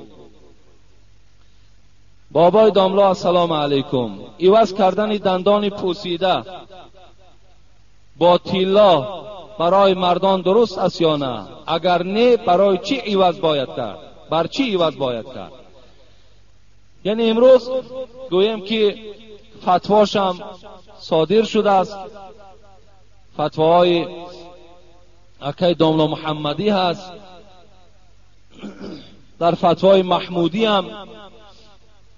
Speaker 1: بابای داملا السلام علیکم، عوض کردن دندان پوسیده با تیلا برای مردان درست است یا نه؟ اگر نه برای چی عوض باید کرد؟ بر چی عوض باید کرد؟ یعنی امروز گویم که فتواشم صادر شده است، فتواهای اکای داملا محمدی هست، در فتوای محمودی هم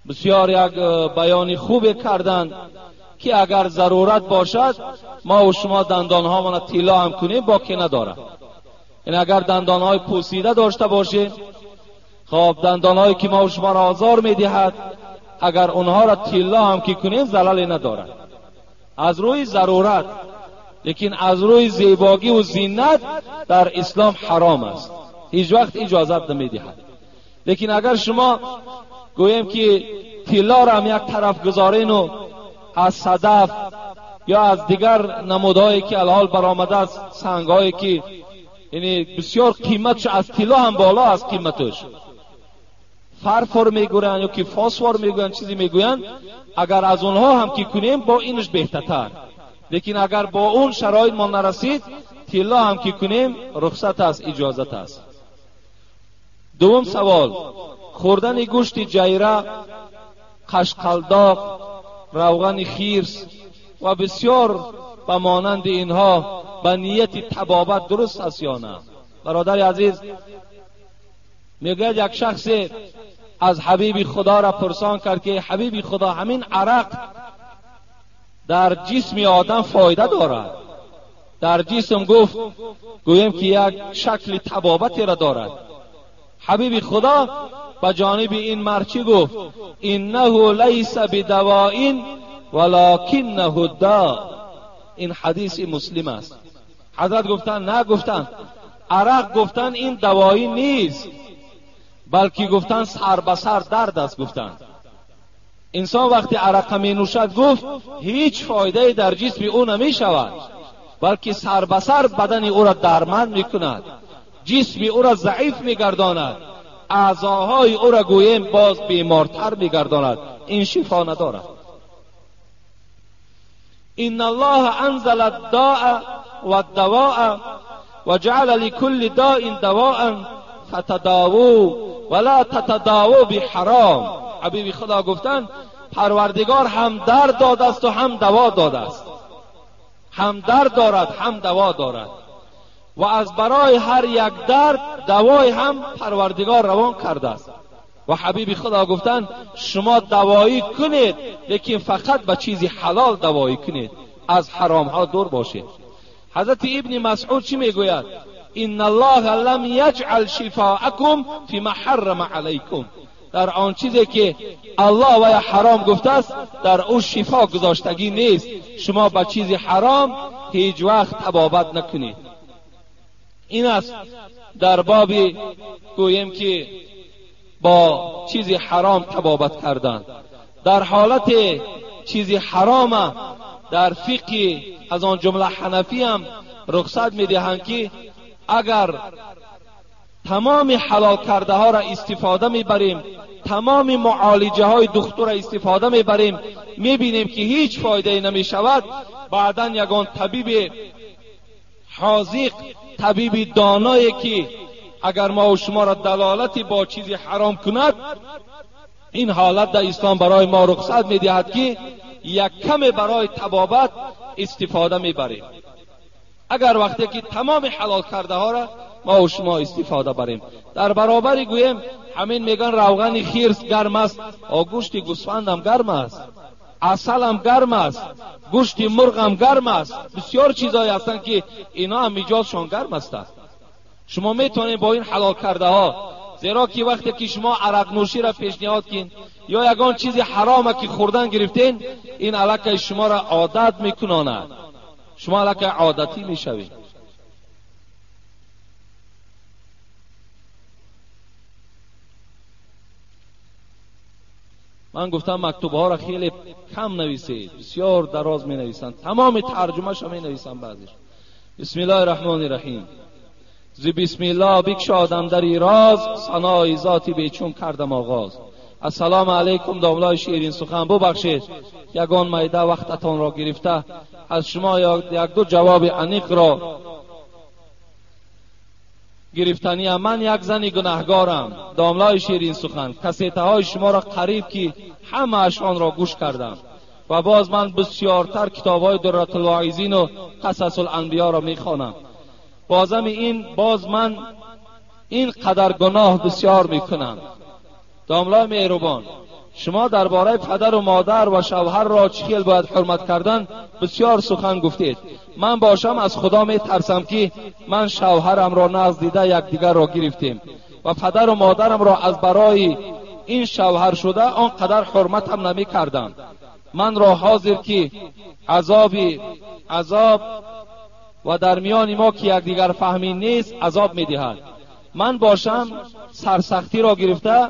Speaker 1: بسیار یک بیانی خوب کردند که اگر ضرورت باشد ما و شما دندانها من تیلا هم کنیم باکی نداره. این اگر دندانهای پوسیده داشته باشیم، خب دندانهایی که ما و شما را آزار میدهد اگر اونها را تیلا هم که کنیم ضرری نداره از روی ضرورت. لیکن از روی زیبایی و زینت در اسلام حرام است، هیچ وقت اجازت نمیدهد. لیکن اگر شما گویم که تیلا را هم یک طرف گذارین و از صدف یا از دیگر نمودهایی که الحال برآمده است، سنگهایی که یعنی بسیار قیمتش از تیلا هم بالا است قیمتش، فرفور میگوین یا که فاسفور میگوین چیزی میگوین، اگر از اونها هم که کنیم با اینش بهتر. لیکن اگر با اون شرایط ما نرسید تیلا هم که کنیم رخصت است، اجازت است. دوم سوال، خوردن گوشت جیره، قشقلداق، روغن خیرس و بسیار به مانند اینها به نیت تبابت درست است یا نه؟ برادر عزیز میگه یک شخص از حبیب خدا را پرسان کرد که حبیب خدا همین عرق در جسم آدم فایده دارد؟ در جسم گفت گویم که یک شکل تبابتی را دارد. حبیب خدا به جانب این مرچی گفت انه لیس بدواء ولکنه داء. این حدیث مسلم است. حضرت گفتن نه، گفتن عرق، گفتن این دوایی نیست بلکه گفتن سر به سر درد است. گفتن انسان وقتی عرق می نوشد گفت هیچ فایده در جسم او نمی شود بلکه سر به سر بدن او را درمند می کند، جسم او را ضعیف می گرداند، اعضاهای او را گویم باز بیمارتر می گرداند. این شفا ندارد. ان الله انزل الداء والدواء وجعل لكل داء دواء فتداووا ولا تتداووا بحرام. حبیب خدا گفتند پروردگار هم درد داده است و هم دوا داده است، هم درد دارد هم دوا دارد و از برای هر یک درد دوای هم پروردگار روان کرده است. و حبیب خدا گفتند شما دوایی کنید لیکن فقط به چیزی حلال دوایی کنید، از حرام ها دور باشید. حضرت ابن مسعود چی میگوید؟ ان الله لم یجعل شفاءکم فی حرم علیکم. در آن چیزی که الله و حرام گفته است در او شفا گذاشتگی نیست. شما به چیز حرام هیچ وقت تبابت نکنید. این است در باب گویم که با چیز حرام تبابت کردن. در حالت چیز حرام در فقه از آن جمله حنفی هم رخصت میدهند که اگر تمام حلال کرده ها را استفاده میبریم، تمام معالجه های دکتر را استفاده میبریم، میبینیم که هیچ فایده نمی شود، بعدا یگان طبیب حاذق، طبیب دانایی که اگر ما و شما را دلالتی با چیزی حرام کند، این حالت در اسلام برای ما رخصت میدهد که یک کم برای تبابت استفاده میبریم. اگر وقتی که تمام حلال کرده ها را ما و شما استفاده بریم. در برابری گویم همین میگن روغن خرس گرم است، گوشت گوسفند هم گرم است، عسل هم گرم است، گوشت مرغ هم گرم است، بسیار چیزایی هستند که اینا هم میجازشان گرم است. شما میتونید با این حلال کرده ها، زیرا که وقتی که شما عرق نوشی را پیشنهاد کین یا یگان چیزی حرامه که خوردن گرفتین، این علاقه شما را عادت میکناند، شما علاقه عادتی میشوید. من گفتم مکتوب ها را خیلی کم نویسید، بسیار دراز می نویسند، تمام ترجمه شو می نویسند بعضیش. بسم الله الرحمن الرحیم. ز بسم الله بگشادم در راز، ثنای ذاتی بیچون کردم آغاز. السلام علیکم داملای شیرین سخن، ببخشید یگان میده وقتتان را گرفته، از شما یک دو جواب انیق را گرفتنی. من یک زن گناهگارم داملای شیرین سخن، کسیته های شما را قریب که همه اشان را گوش کردم و باز من بسیارتر کتاب های دررت الواعظین و قصص الانبیا را میخوانم. باز من این قدر گناه بسیار میکنم. داملای مهربان، شما درباره پدر و مادر و شوهر را چخیل باید حرمت کردن بسیار سخن گفتید. من باشم از خدا می ترسم که من شوهرم را نزد دیده یکدیگر را گرفتیم و پدر و مادرم را از برای این شوهر شده آنقدر حرمتم نمی کردم. من را حاضر که عذاب و در میان ما که یکدیگر فهمی نیست عذاب می دهد. من باشم سرسختی را گرفته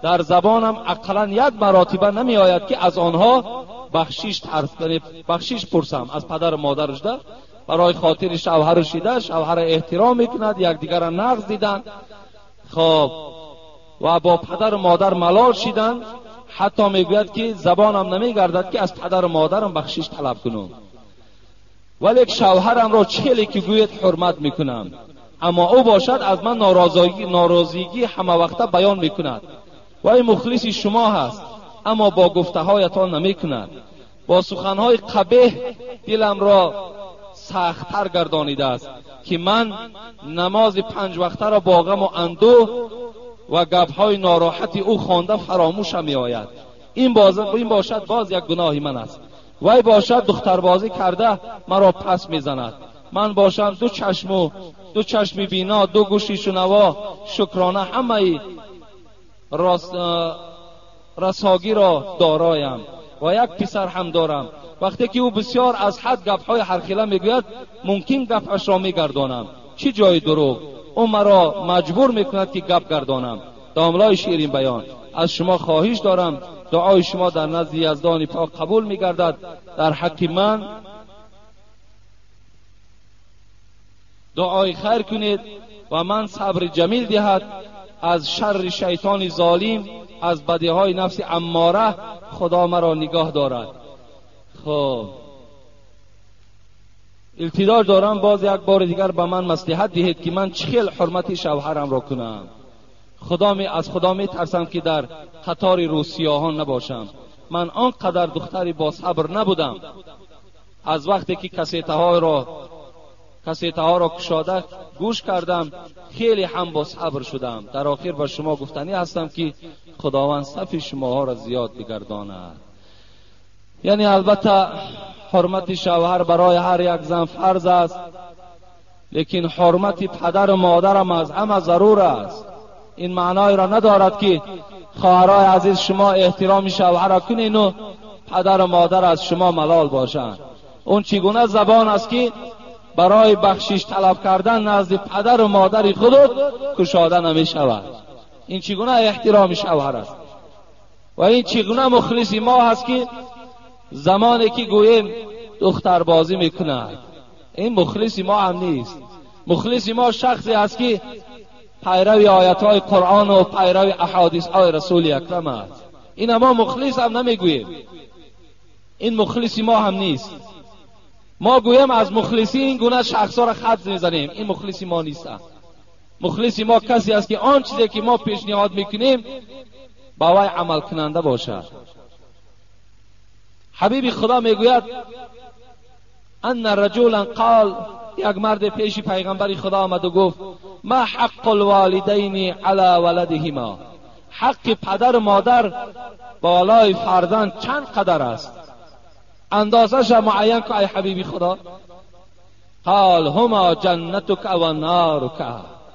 Speaker 1: در زبانم اقلا یک مراتبه نمی آید که از آنها بخشش پرسم. از پدر و مادرش ده برای خاطر شوهرش ده، شوهر احترام میکند، یکدیگر را نقض دیدن، خب و با پدر و مادر ملال شدن، حتی میگوید که زبانم نمیگردد که از پدر و مادرم بخشش طلب کنم، ولی شوهرم را چلی که گوید حرمت میکنم، اما او باشد از من ناراضگی همه وقت بیان میکند و این مخلص شما هست، اما با گفته هایتان نمی کند. با سخنهای قبیح دلم را سخت‌تر گردانیده است که من نماز 5 وقته را با غم و اندوه و گپ‌های ناراحت او خوانده فراموشم می آید. این باشد باز یک گناهی من است. وی باشد دختربازی کرده مرا پس میزند. من باشم دو چشم بینا، دو گوشی شنوا، شکرانه همه رساگی را دارایم و یک پسر هم دارم. وقتی که او بسیار از حد گپ‌های هرخیله میگوید ممکن گپش را میگردانم. چه جای دروغ؟ او مرا مجبور میکند که گپ گردانم. داملای شیرین بیان، از شما خواهش دارم دعای شما در نزد یزدان پاک قبول میگردد. در حق من دعای خیر کنید و من صبر جمیل دهد از شر شیطان ظالم، از بدیهای نفس اماره خدا مرا نگاه دارد. خب التجا دارم باز یک بار دیگر به من مصلحت دهید که من چخیل حرمت شوهرم را کنم. از خدا می ترسم که در قطار روسیاهان نباشم. من آنقدر دختری با صبر نبودم. از وقتی که کسیته ها را کشاده گوش کردم خیلی هم با صبر شدم. در آخر به شما گفتنی هستم که خداوند صف شما ها را زیاد بگرداند. یعنی البته حرمت شوهر برای هر یک زن فرض است، لیکن حرمت پدر و مادرم از همه ضرور است. این معنای را ندارد که خواهرای عزیز شما احترام شوهر را کنین و پدر و مادر از شما ملال باشند. اون چگونه زبان است که برای بخشش طلب کردن نزد پدر و مادر خودت کشاده نمی شود. این چگونه احترام شوهر است و این چگونه مخلص ما هست که زمانی که گوییم دختر بازی میکند، این مخلص ما هم نیست. مخلص ما شخصی است که پیروی آیات های قرآن و پیروی احادیث های رسول اکرم است. این ما مخلص هم نمیگوییم، این مخلص ما هم نیست. ما گویم از مخلصی این گونه شخصا را خط میزنیم، این مخلص ما نیست. مخلص ما کسی است که آن چیزی که ما پیشنهاد میکنیم با وی عمل کننده باشد. حبیب خدا میگوید ان رجلا قال، یک مرد پیش پیغمبر خدا آمد و گفت ما حق الوالدین علی ولدهما، حق پدر و مادر بالای فرزند چند قدر است؟ اندازش معین که ای حبیبی خدا. قال هما جنتک و نارک،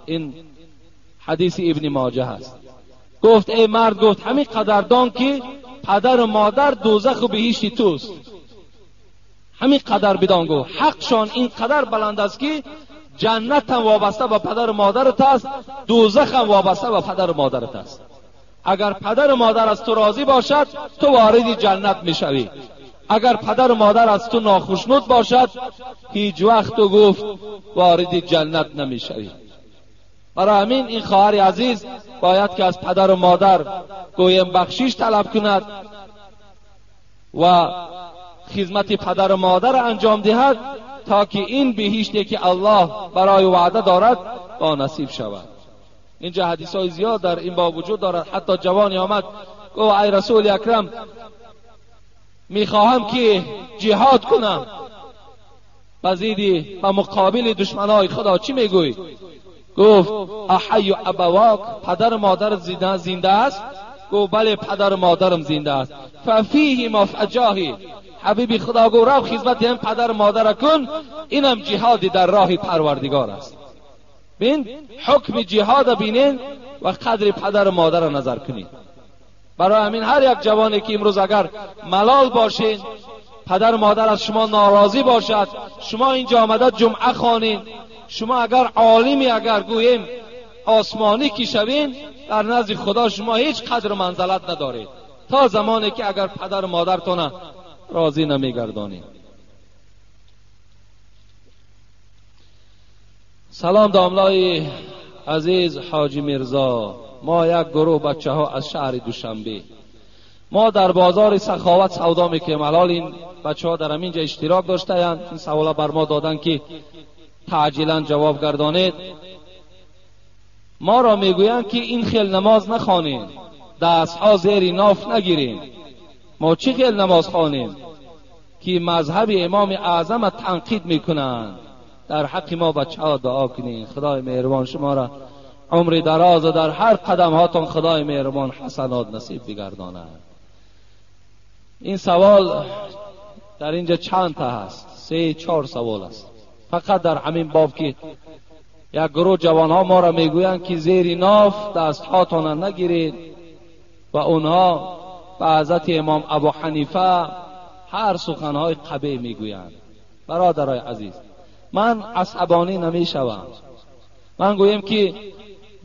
Speaker 1: این حدیث ابن ماجه است. گفت ای مرد، گفت همین قدردان که پدر و مادر دوزخ و بهشت توست، همین قدر بدان. گفت حقشان این قدر بلند است که جنت هم وابسته به پدر و مادرت است، دوزخ هم وابسته به پدر و مادرت است. اگر پدر و مادر از تو راضی باشد تو وارد جنت میشوی، اگر پدر و مادر از تو ناخشنود باشد هیچ وقت تو گفت وارد جنت نمیشوی. برای همین این خواهر عزیز باید که از پدر و مادر گویم بخشش طلب کند و خدمت پدر و مادر انجام دهد تا که این بهشتی که الله برای وعده دارد با نصیب شود. اینجا حدیث های زیاد در این باب وجود دارد. حتی جوانی آمد گفت ای رسول اکرم میخواهم که جهاد کنم بزیدی و مقابل دشمنای خدا، چی میگوی؟ گفت احی ابواک، پدر و مادر زنده است؟ گفت بله پدر و مادرم زنده است. ففیه مفجاهی، حبیبی خدا گفت رو خدمت هم پدر و مادر کن، اینم جهاد در راه پروردگار است. بین حکم جهاد بینین و قدر پدر و مادر را نظر کنید. برای همین هر یک جوانی که امروز اگر ملال باشین، پدر و مادر از شما ناراضی باشد، شما اینجا آمده جمعه خوانین، شما اگر عالمی اگر گوییم آسمانی که شوین، در نزد خدا شما هیچ قدر و منزلت ندارید تا زمانی که اگر پدر و مادرتون راضی نمیگردانید. سلام داملای عزیز حاجی میرزا، ما یک گروه بچه ها از شهر دوشنبه، ما در بازار سخاوت سودا میکنیم. الان این بچه ها در همینجا اشتراک داشتند، این سوالا بر ما دادن که تعجیلا جواب گردانید. ما را میگویند که این خیل نماز نخوانیم، دست ها زیر ناف نگیریم. ما چی خیل نماز خوانیم که مذهب امام اعظم تنقید میکنند؟ در حق ما بچه ها دعا کنید. خدای مهربان شما را عمر دراز و در هر قدم هاتون خدای مهربان حسنات نصیب بگرداند. این سوال در اینجا چند تا هست؟ 3-4 سوال است فقط در همین باب که یک گروه جوان ها ما را میگویند که زیر ناف دست هاتون نگیرید و اونها به حضرت امام ابو حنیفه هر سخنهای قبیح میگویند. برادرای عزیز، من عصبانی نمیشوم، من گویم که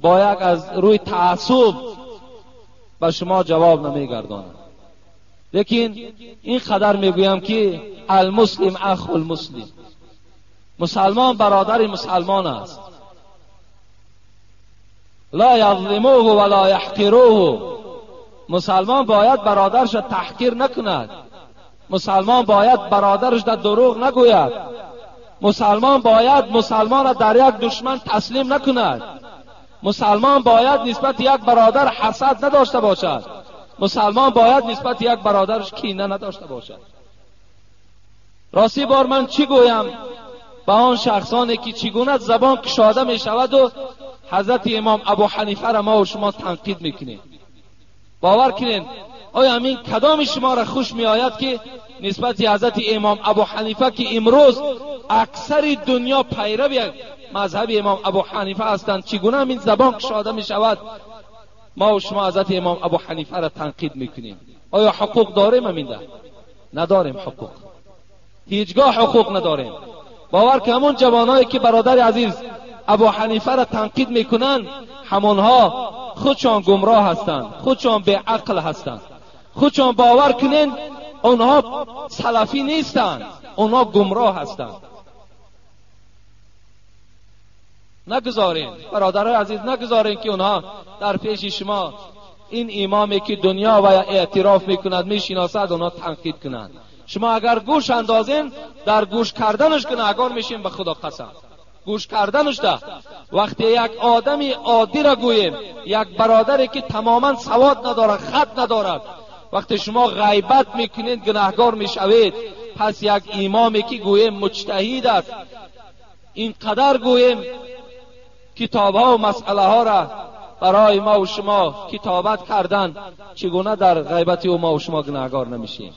Speaker 1: باید از روی تعصب به شما جواب نمیگردانم، لیکن این قدر میگویم که المسلم اخو المسلم، مسلمان برادر مسلمان است، لا یظلموه ولا یحقروه. مسلمان باید برادرش تحقیر نکند، مسلمان باید برادرش در دروغ نگوید، مسلمان باید مسلمان را در یک دشمن تسلیم نکند، مسلمان باید نسبت یک برادر حسد نداشته باشد، مسلمان باید نسبت یک برادرش کینه نداشته باشد. راستی بار من چی گویم به آن شخصانی که چگونه زبان کشاده می شود و حضرت امام ابو حنیفه را ما و شما تنقید میکنیم؟ باور کنین آیا همین کدام شما را خوش می آید که نسبت حضرت امام ابو حنیفه که امروز اکثر دنیا پیرو مذهب امام ابو حنیفه هستند، چگونه همین زبان کشاده می شود ما و شما حضرت امام ابو حنیفه را تنقید میکنیم؟ آیا حقوق داریم؟ همینده نداریم حقوق، هیچگاه حقوق نداریم. باور که همون جوانایی که برادر عزیز ابو حنیفه را تنقید میکنند همونها خودشان گمراه هستند، خودشان به عقل هستند، خودشان باور کنین اونها سلفی نیستند، اونها گمراه هستند. نگذارین برادرای عزیز، نگذارین که اونها در پیش شما این امامی که دنیا و اعتراف میکند میشناسد اونها تنقید کنند. شما اگر گوش اندازین در گوش کردنش گناهکار میشین، به خدا قسم. گوش کردنش ده وقتی یک آدمی عادی را گوییم، یک برادری که تماما سواد ندارد، خط ندارد، وقتی شما غیبت میکنید گناهکار میشوید. پس یک امامی که گوییم مجتهد است، اینقدر گوییم کتاب ها و مسئله ها را برای ما و شما کتابت کردن، چگونه در غیبت او ما و شما گناهکار نمیشیم؟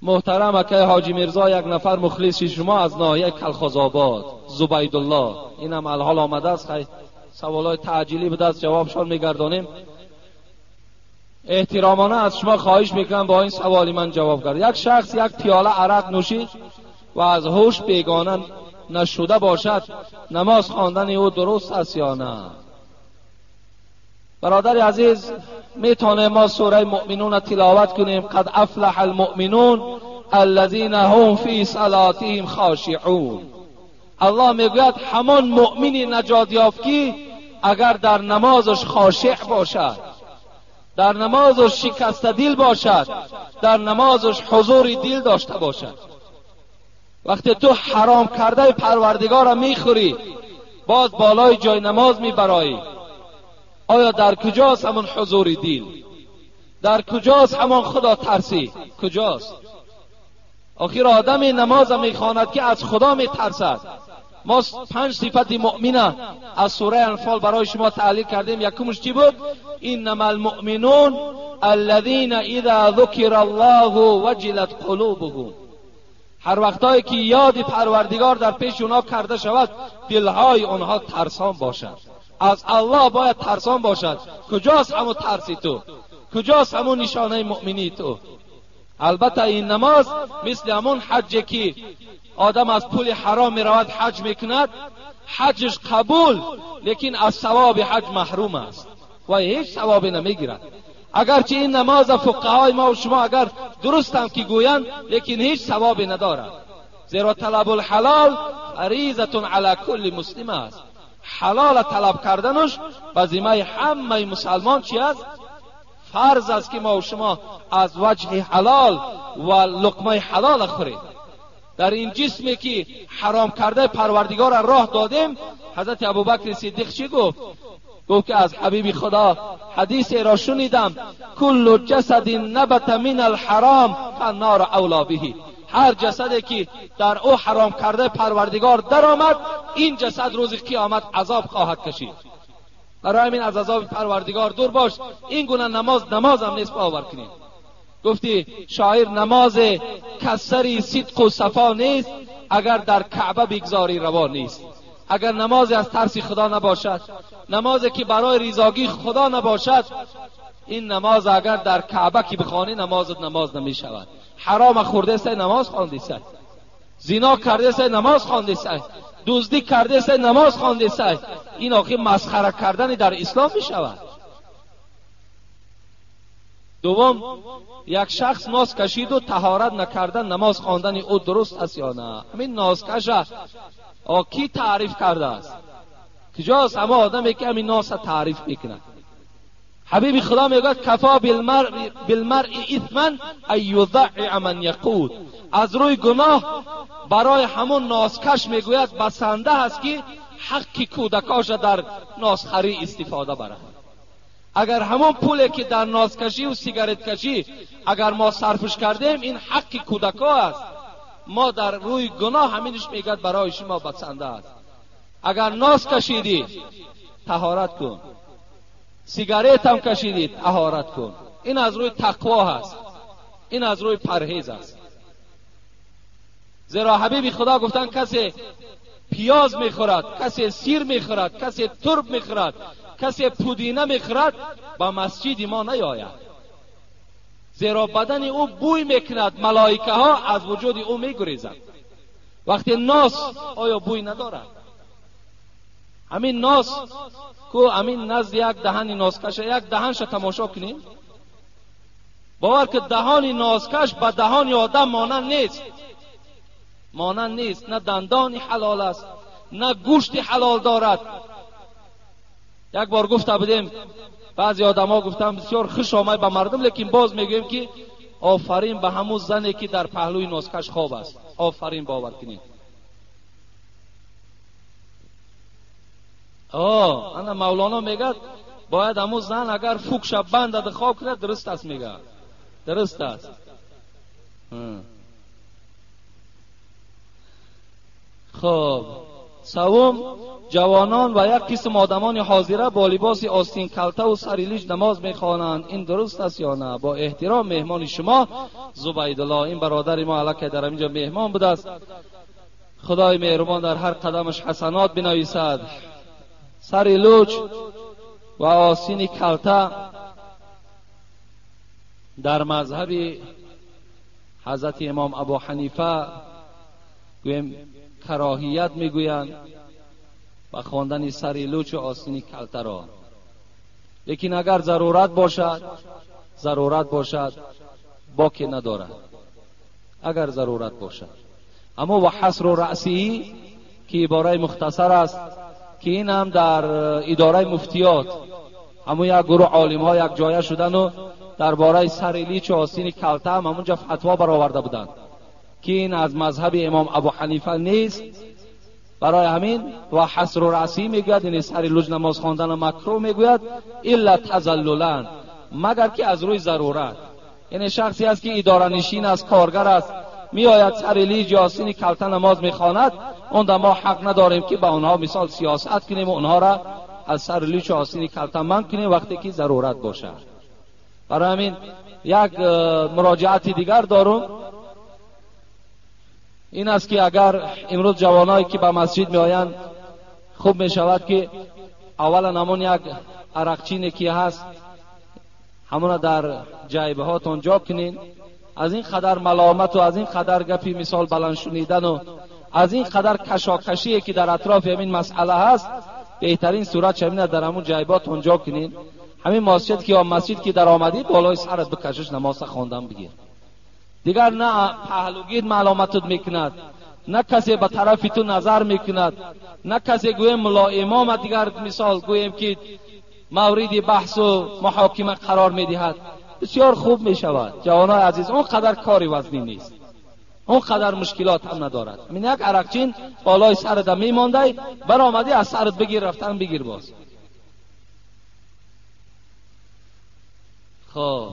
Speaker 1: محترم اکای حاجی میرزا، یک نفر مخلص شما از ناحیه کلخازآباد، زبیدالله، اینم الحال آمده است، سوالای تعجیلی به دست جوابشان میگردانیم. احترامانه از شما خواهش میکنم با این سوالی من جواب کنید. یک شخص یک پیاله عرق نوشید و از هوش بیگانه نشده باشد، نماز خواندن او درست است یا نه؟ برادر عزیز، میتونیم ما سوره مؤمنون تلاوت کنیم. قد افلح المؤمنون الذين هم فی صلاتهم خاشعون. الله میگوید همان مؤمن نجات یافتی اگر در نمازش خاشع باشد، در نمازش شکست دل باشد، در نمازش حضور دل داشته باشد. وقتی تو حرام کرده پروردگار را میخوری، باز بالای جای نماز میبرایی، آیا در کجاست همون حضور دل؟ در کجاست همون خدا ترسی؟ کجاست؟ آخر آدم نماز میخواند که از خدا میترسد. ما 5 صفت مؤمنه از سوره انفال برای شما تعلیق کردیم. یکمش چی بود؟ انما المؤمنون الذين اذا ذکر الله وجلت قلوبهم. هر وقتایی که یاد پروردگار در پیش اونها کرده شود، دلهای اونها ترسان باشد. از الله باید ترسان باشد. کجاست همون ترسی تو؟ کجاست همون نشانه مؤمنی تو؟ البته این نماز مثل همون حجی که آدم از پول حرام می رود حج میکند، حجش قبول، لیکن از ثواب حج محروم است و هیچ ثوابی نمیگیرد. اگرچه این نماز فقهای ما و شما اگر درست هم که گویند، لیکن هیچ ثوابی ندارد. زیرا طلب الحلال فریضه علی کل مسلم است. حلال طلب کردنش به ذمه همه مسلمان چی است؟ فرض است که ما و شما از وجه حلال و لقمه حلال خوریم. در این جسمی که حرام کرده پروردگار را راه دادیم، حضرت ابوبکر صدیق چی گفت؟ گفت که از حبیب خدا حدیث را شنیدم، کل جسد نبت من الحرام فالنار اولا به. هر جسدی که در او حرام کرده پروردگار در آمد، این جسد روز قیامت عذاب خواهد کشید. برای همین از عذاب پروردگار دور باش. این گونه نماز هم نیست باور کنید. گفتی شاعر نماز کسری صدق و صفا نیست اگر در کعبه بگذاری روا نیست. اگر نماز از ترس خدا نباشد، نمازی که برای رضاگی خدا نباشد، این نماز اگر در کعبه که بخوانی نمازت نماز نمی شود. حرام خورده سه نماز خوانده سه، زنا کرده سه نماز خوانده سه، دزدی کرده سه نماز خوانده سه. این آخه مسخره کردن در اسلام می شود. دوم، یک شخص ناز کشید و طهارت نکردن نماز خواندن او درست است یا نه؟ همین نازکش کی تعریف کرده است؟ کجاست اما آدمی که همین ناز تعریف میکنه؟ حبیب خدا میگه کفا بالمرء اثما ان یضع من یقود. از روی گناه برای همون نازکش میگوید بسنده است که حق کودکاش در نازخری استفاده برد. اگر همون پولی که در نازکشی و سیگارت کشی اگر ما صرفش کردیم، این حق کودکا است. ما در روی گناه همینش میگد برای شما بسنده است. اگر ناز کشیدی طهارت کن، سیگارت هم کشیدی طهارت کن. این از روی تقوا هست، این از روی پرهیز است. زیرا حبیب خدا گفتن کسی پیاز میخورد، کسی سیر میخورد، کسی ترب میخورد، کسی پودینه میخورد، با مسجد ما نیاید. زیرا بدن او بوی میکند، ملائکه ها از وجود او میگریزند. وقتی ناس آیا بوی ندارد؟ همین ناس کو همین نزد یک دهن نازکش، یک دهنش تماشا کنیم، باور که دهان نازکش با دهان آدم مانند نیست. مانند نیست. نه دندان حلال است، نه گوشت حلال دارد. یک بار گفته بودیم، بعضی آدما گفتن بسیار خوش آمد به مردم، لیکن باز میگیم که آفرین به همون زنی که در پهلوی نازکش خواب است. آفرین، باور کنید. انا مولانا میگه باید همون زن اگر فوکش بند خواب کنه درست است. میگه درست است. خب سوم، جوانان و یک قسم آدمان حاضره با لباس آستین کلته و سریلیج نماز میخوانند. این درست است یا نه؟ با احترام مهمان شما زبیدالله. این برادر ما الکی در اینجا مهمان بوده است، خدای مهربان در هر قدمش حسنات بنویسد. سریلوچ و آستین کلته در مذهب حضرت امام ابو حنیفه گویم کراهیت میگویند و خواندن سریلوچ و آستین کلته را. لیکن اگر ضرورت باشد باکی ندارد. اگر ضرورت باشد، اما و حصر رأسی که عباره مختصر است که این هم در اداره مفتیات همون یک گروه عالم ها یک جایه شدن و درباره سریلیچ و آستین کلته هم همونجا فتوا برآورده بودند که این از مذهب امام ابو حنیفه نیست. برای همین و حصر رأسی میگوید، یعنی سریلوچ نماز خواندن مکروه میگوید الا تذللا، مگر که از روی ضرورت. یعنی شخصی است که اداره نشین است، کارگر است، میآید سریلیچ یا آستین کلته نماز میخواند، اون ما حق نداریم که با اونها مثال سیاست کنیم و اونها را از سریلیچ و آستین کلته منع کنیم وقتی که ضرورت باشد. برای همین یک مراجعت دیگر دارم، این است که اگر امروز جوانایی که به مسجد میآیند خوب میشود که اولا همون یک عرقچینی که هست همون در جیبه هاتون جا کنین. از این قدر ملامت و از این قدر گپی مثال بلند شنیدن و از این قدر کشاکشی که در اطراف همین مسئله هست، بهترین صورت چمینه در همون جیباتون جا کنین. همین مسجد که در آمدید بالای سرت بکشش نماز خواندن بگیر. دیگر نه پهلوگیر ملامتت میکند، نه کسی به طرف تو نظر میکند، نه کسی گویم ملا امام دیگر مثال گویم که مورد بحث و محاکمه قرار میدهد. بسیار خوب میشود جوانای عزیز، اون قدر کاری وزنی نیست، اون قدر مشکلات هم ندارد. من یک عرقچین بالای سرت میمانده، برآمدی از سرت بگیر، رفتن بگیر باز. خب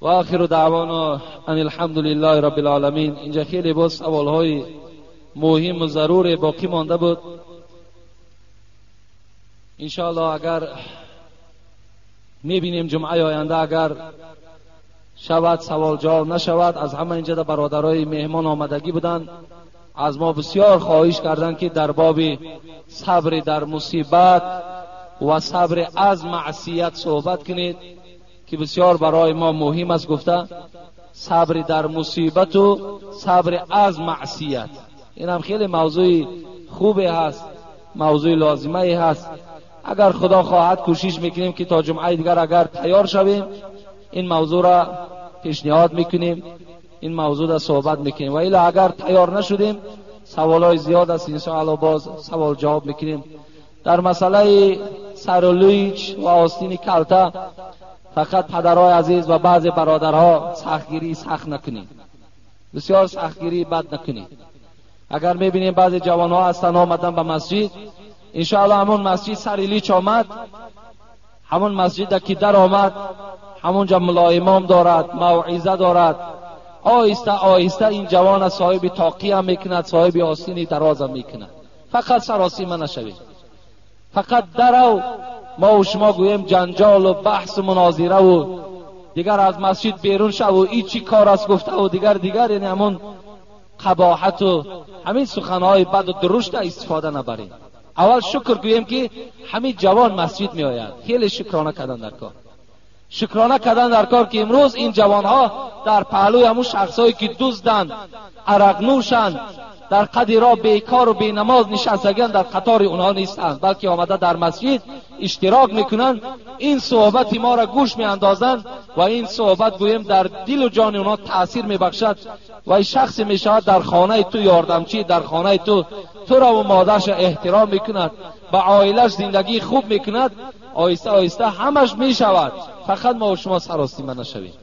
Speaker 1: و آخر دعوانا ان الحمد لله رب العالمین. اینجا خیلی باز سوالهای مهم و ضروری باقی مانده بود. انشاءالله اگر میبینیم جمعه آینده اگر شود سوال جواب نشود، از همه اینجا برادرای مهمان آمدگی بودند، از ما بسیار خواهش کردند که در باب صبر در مصیبت و صبر از معصیت صحبت کنید که بسیار برای ما مهم است. گفته صبر در مصیبت و صبر از معصیت، این هم خیلی موضوع خوبی هست، موضوع لازمه هست. اگر خدا خواهد کوشش میکنیم که تا جمعه دیگر اگر تیار شویم این موضوع را پیشنهاد میکنیم، این موضوع را صحبت میکنیم. و الا اگر تیار نشدیم سوالای زیاد است، انشاءالله باز سوال جواب میکنیم. در مسئله سریلوچ و آستین کلته فقط پدرای عزیز و بعض برادرها سختگیری سخت نکنید، بسیار سختگیری بد نکنید. اگر میبینیم بعضی جوانها هستن آمدن به مسجد، انشاءالله همون مسجد سریلیچ آمد، همون مسجد که در آمد همونجا ملا امام دارد، موعظه دارد، آهسته آهسته این جوان صاحب تاقی هم میکند، صاحب آستین دراز هم میکند. فقط سراسیمه نشوید، فقط درو ما و شما گویم جنجال و بحث و مناظره و دیگر از مسجد بیرون شو و این چی کار است گفته و دیگر یعنی همون قباحت و همین سخنهای بد و درشت استفاده نبریم. اول شکر گویم که همین جوان مسجد می آید، خیلی شکرانه کردن در کار، شکرانه کردن در کار که امروز این جوانها در پهلوی همون شخصایی که دزدند، عرق نوشند، در قدر را بیکار و بی نماز نشستگان در قطار اونها نیستند، بلکه آمده در مسجد اشتراک میکنند، این صحبت ما را گوش میاندازند و این صحبت گویم در دل و جان اونها تاثیر میبخشد و این شخص میشود در خانه تو یاردمچی، در خانه تو را و مادرش احترام میکند، با عائلش زندگی خوب میکند. آهسته آهسته همش میشود، فقط ما و شما سراسیمه نشویم.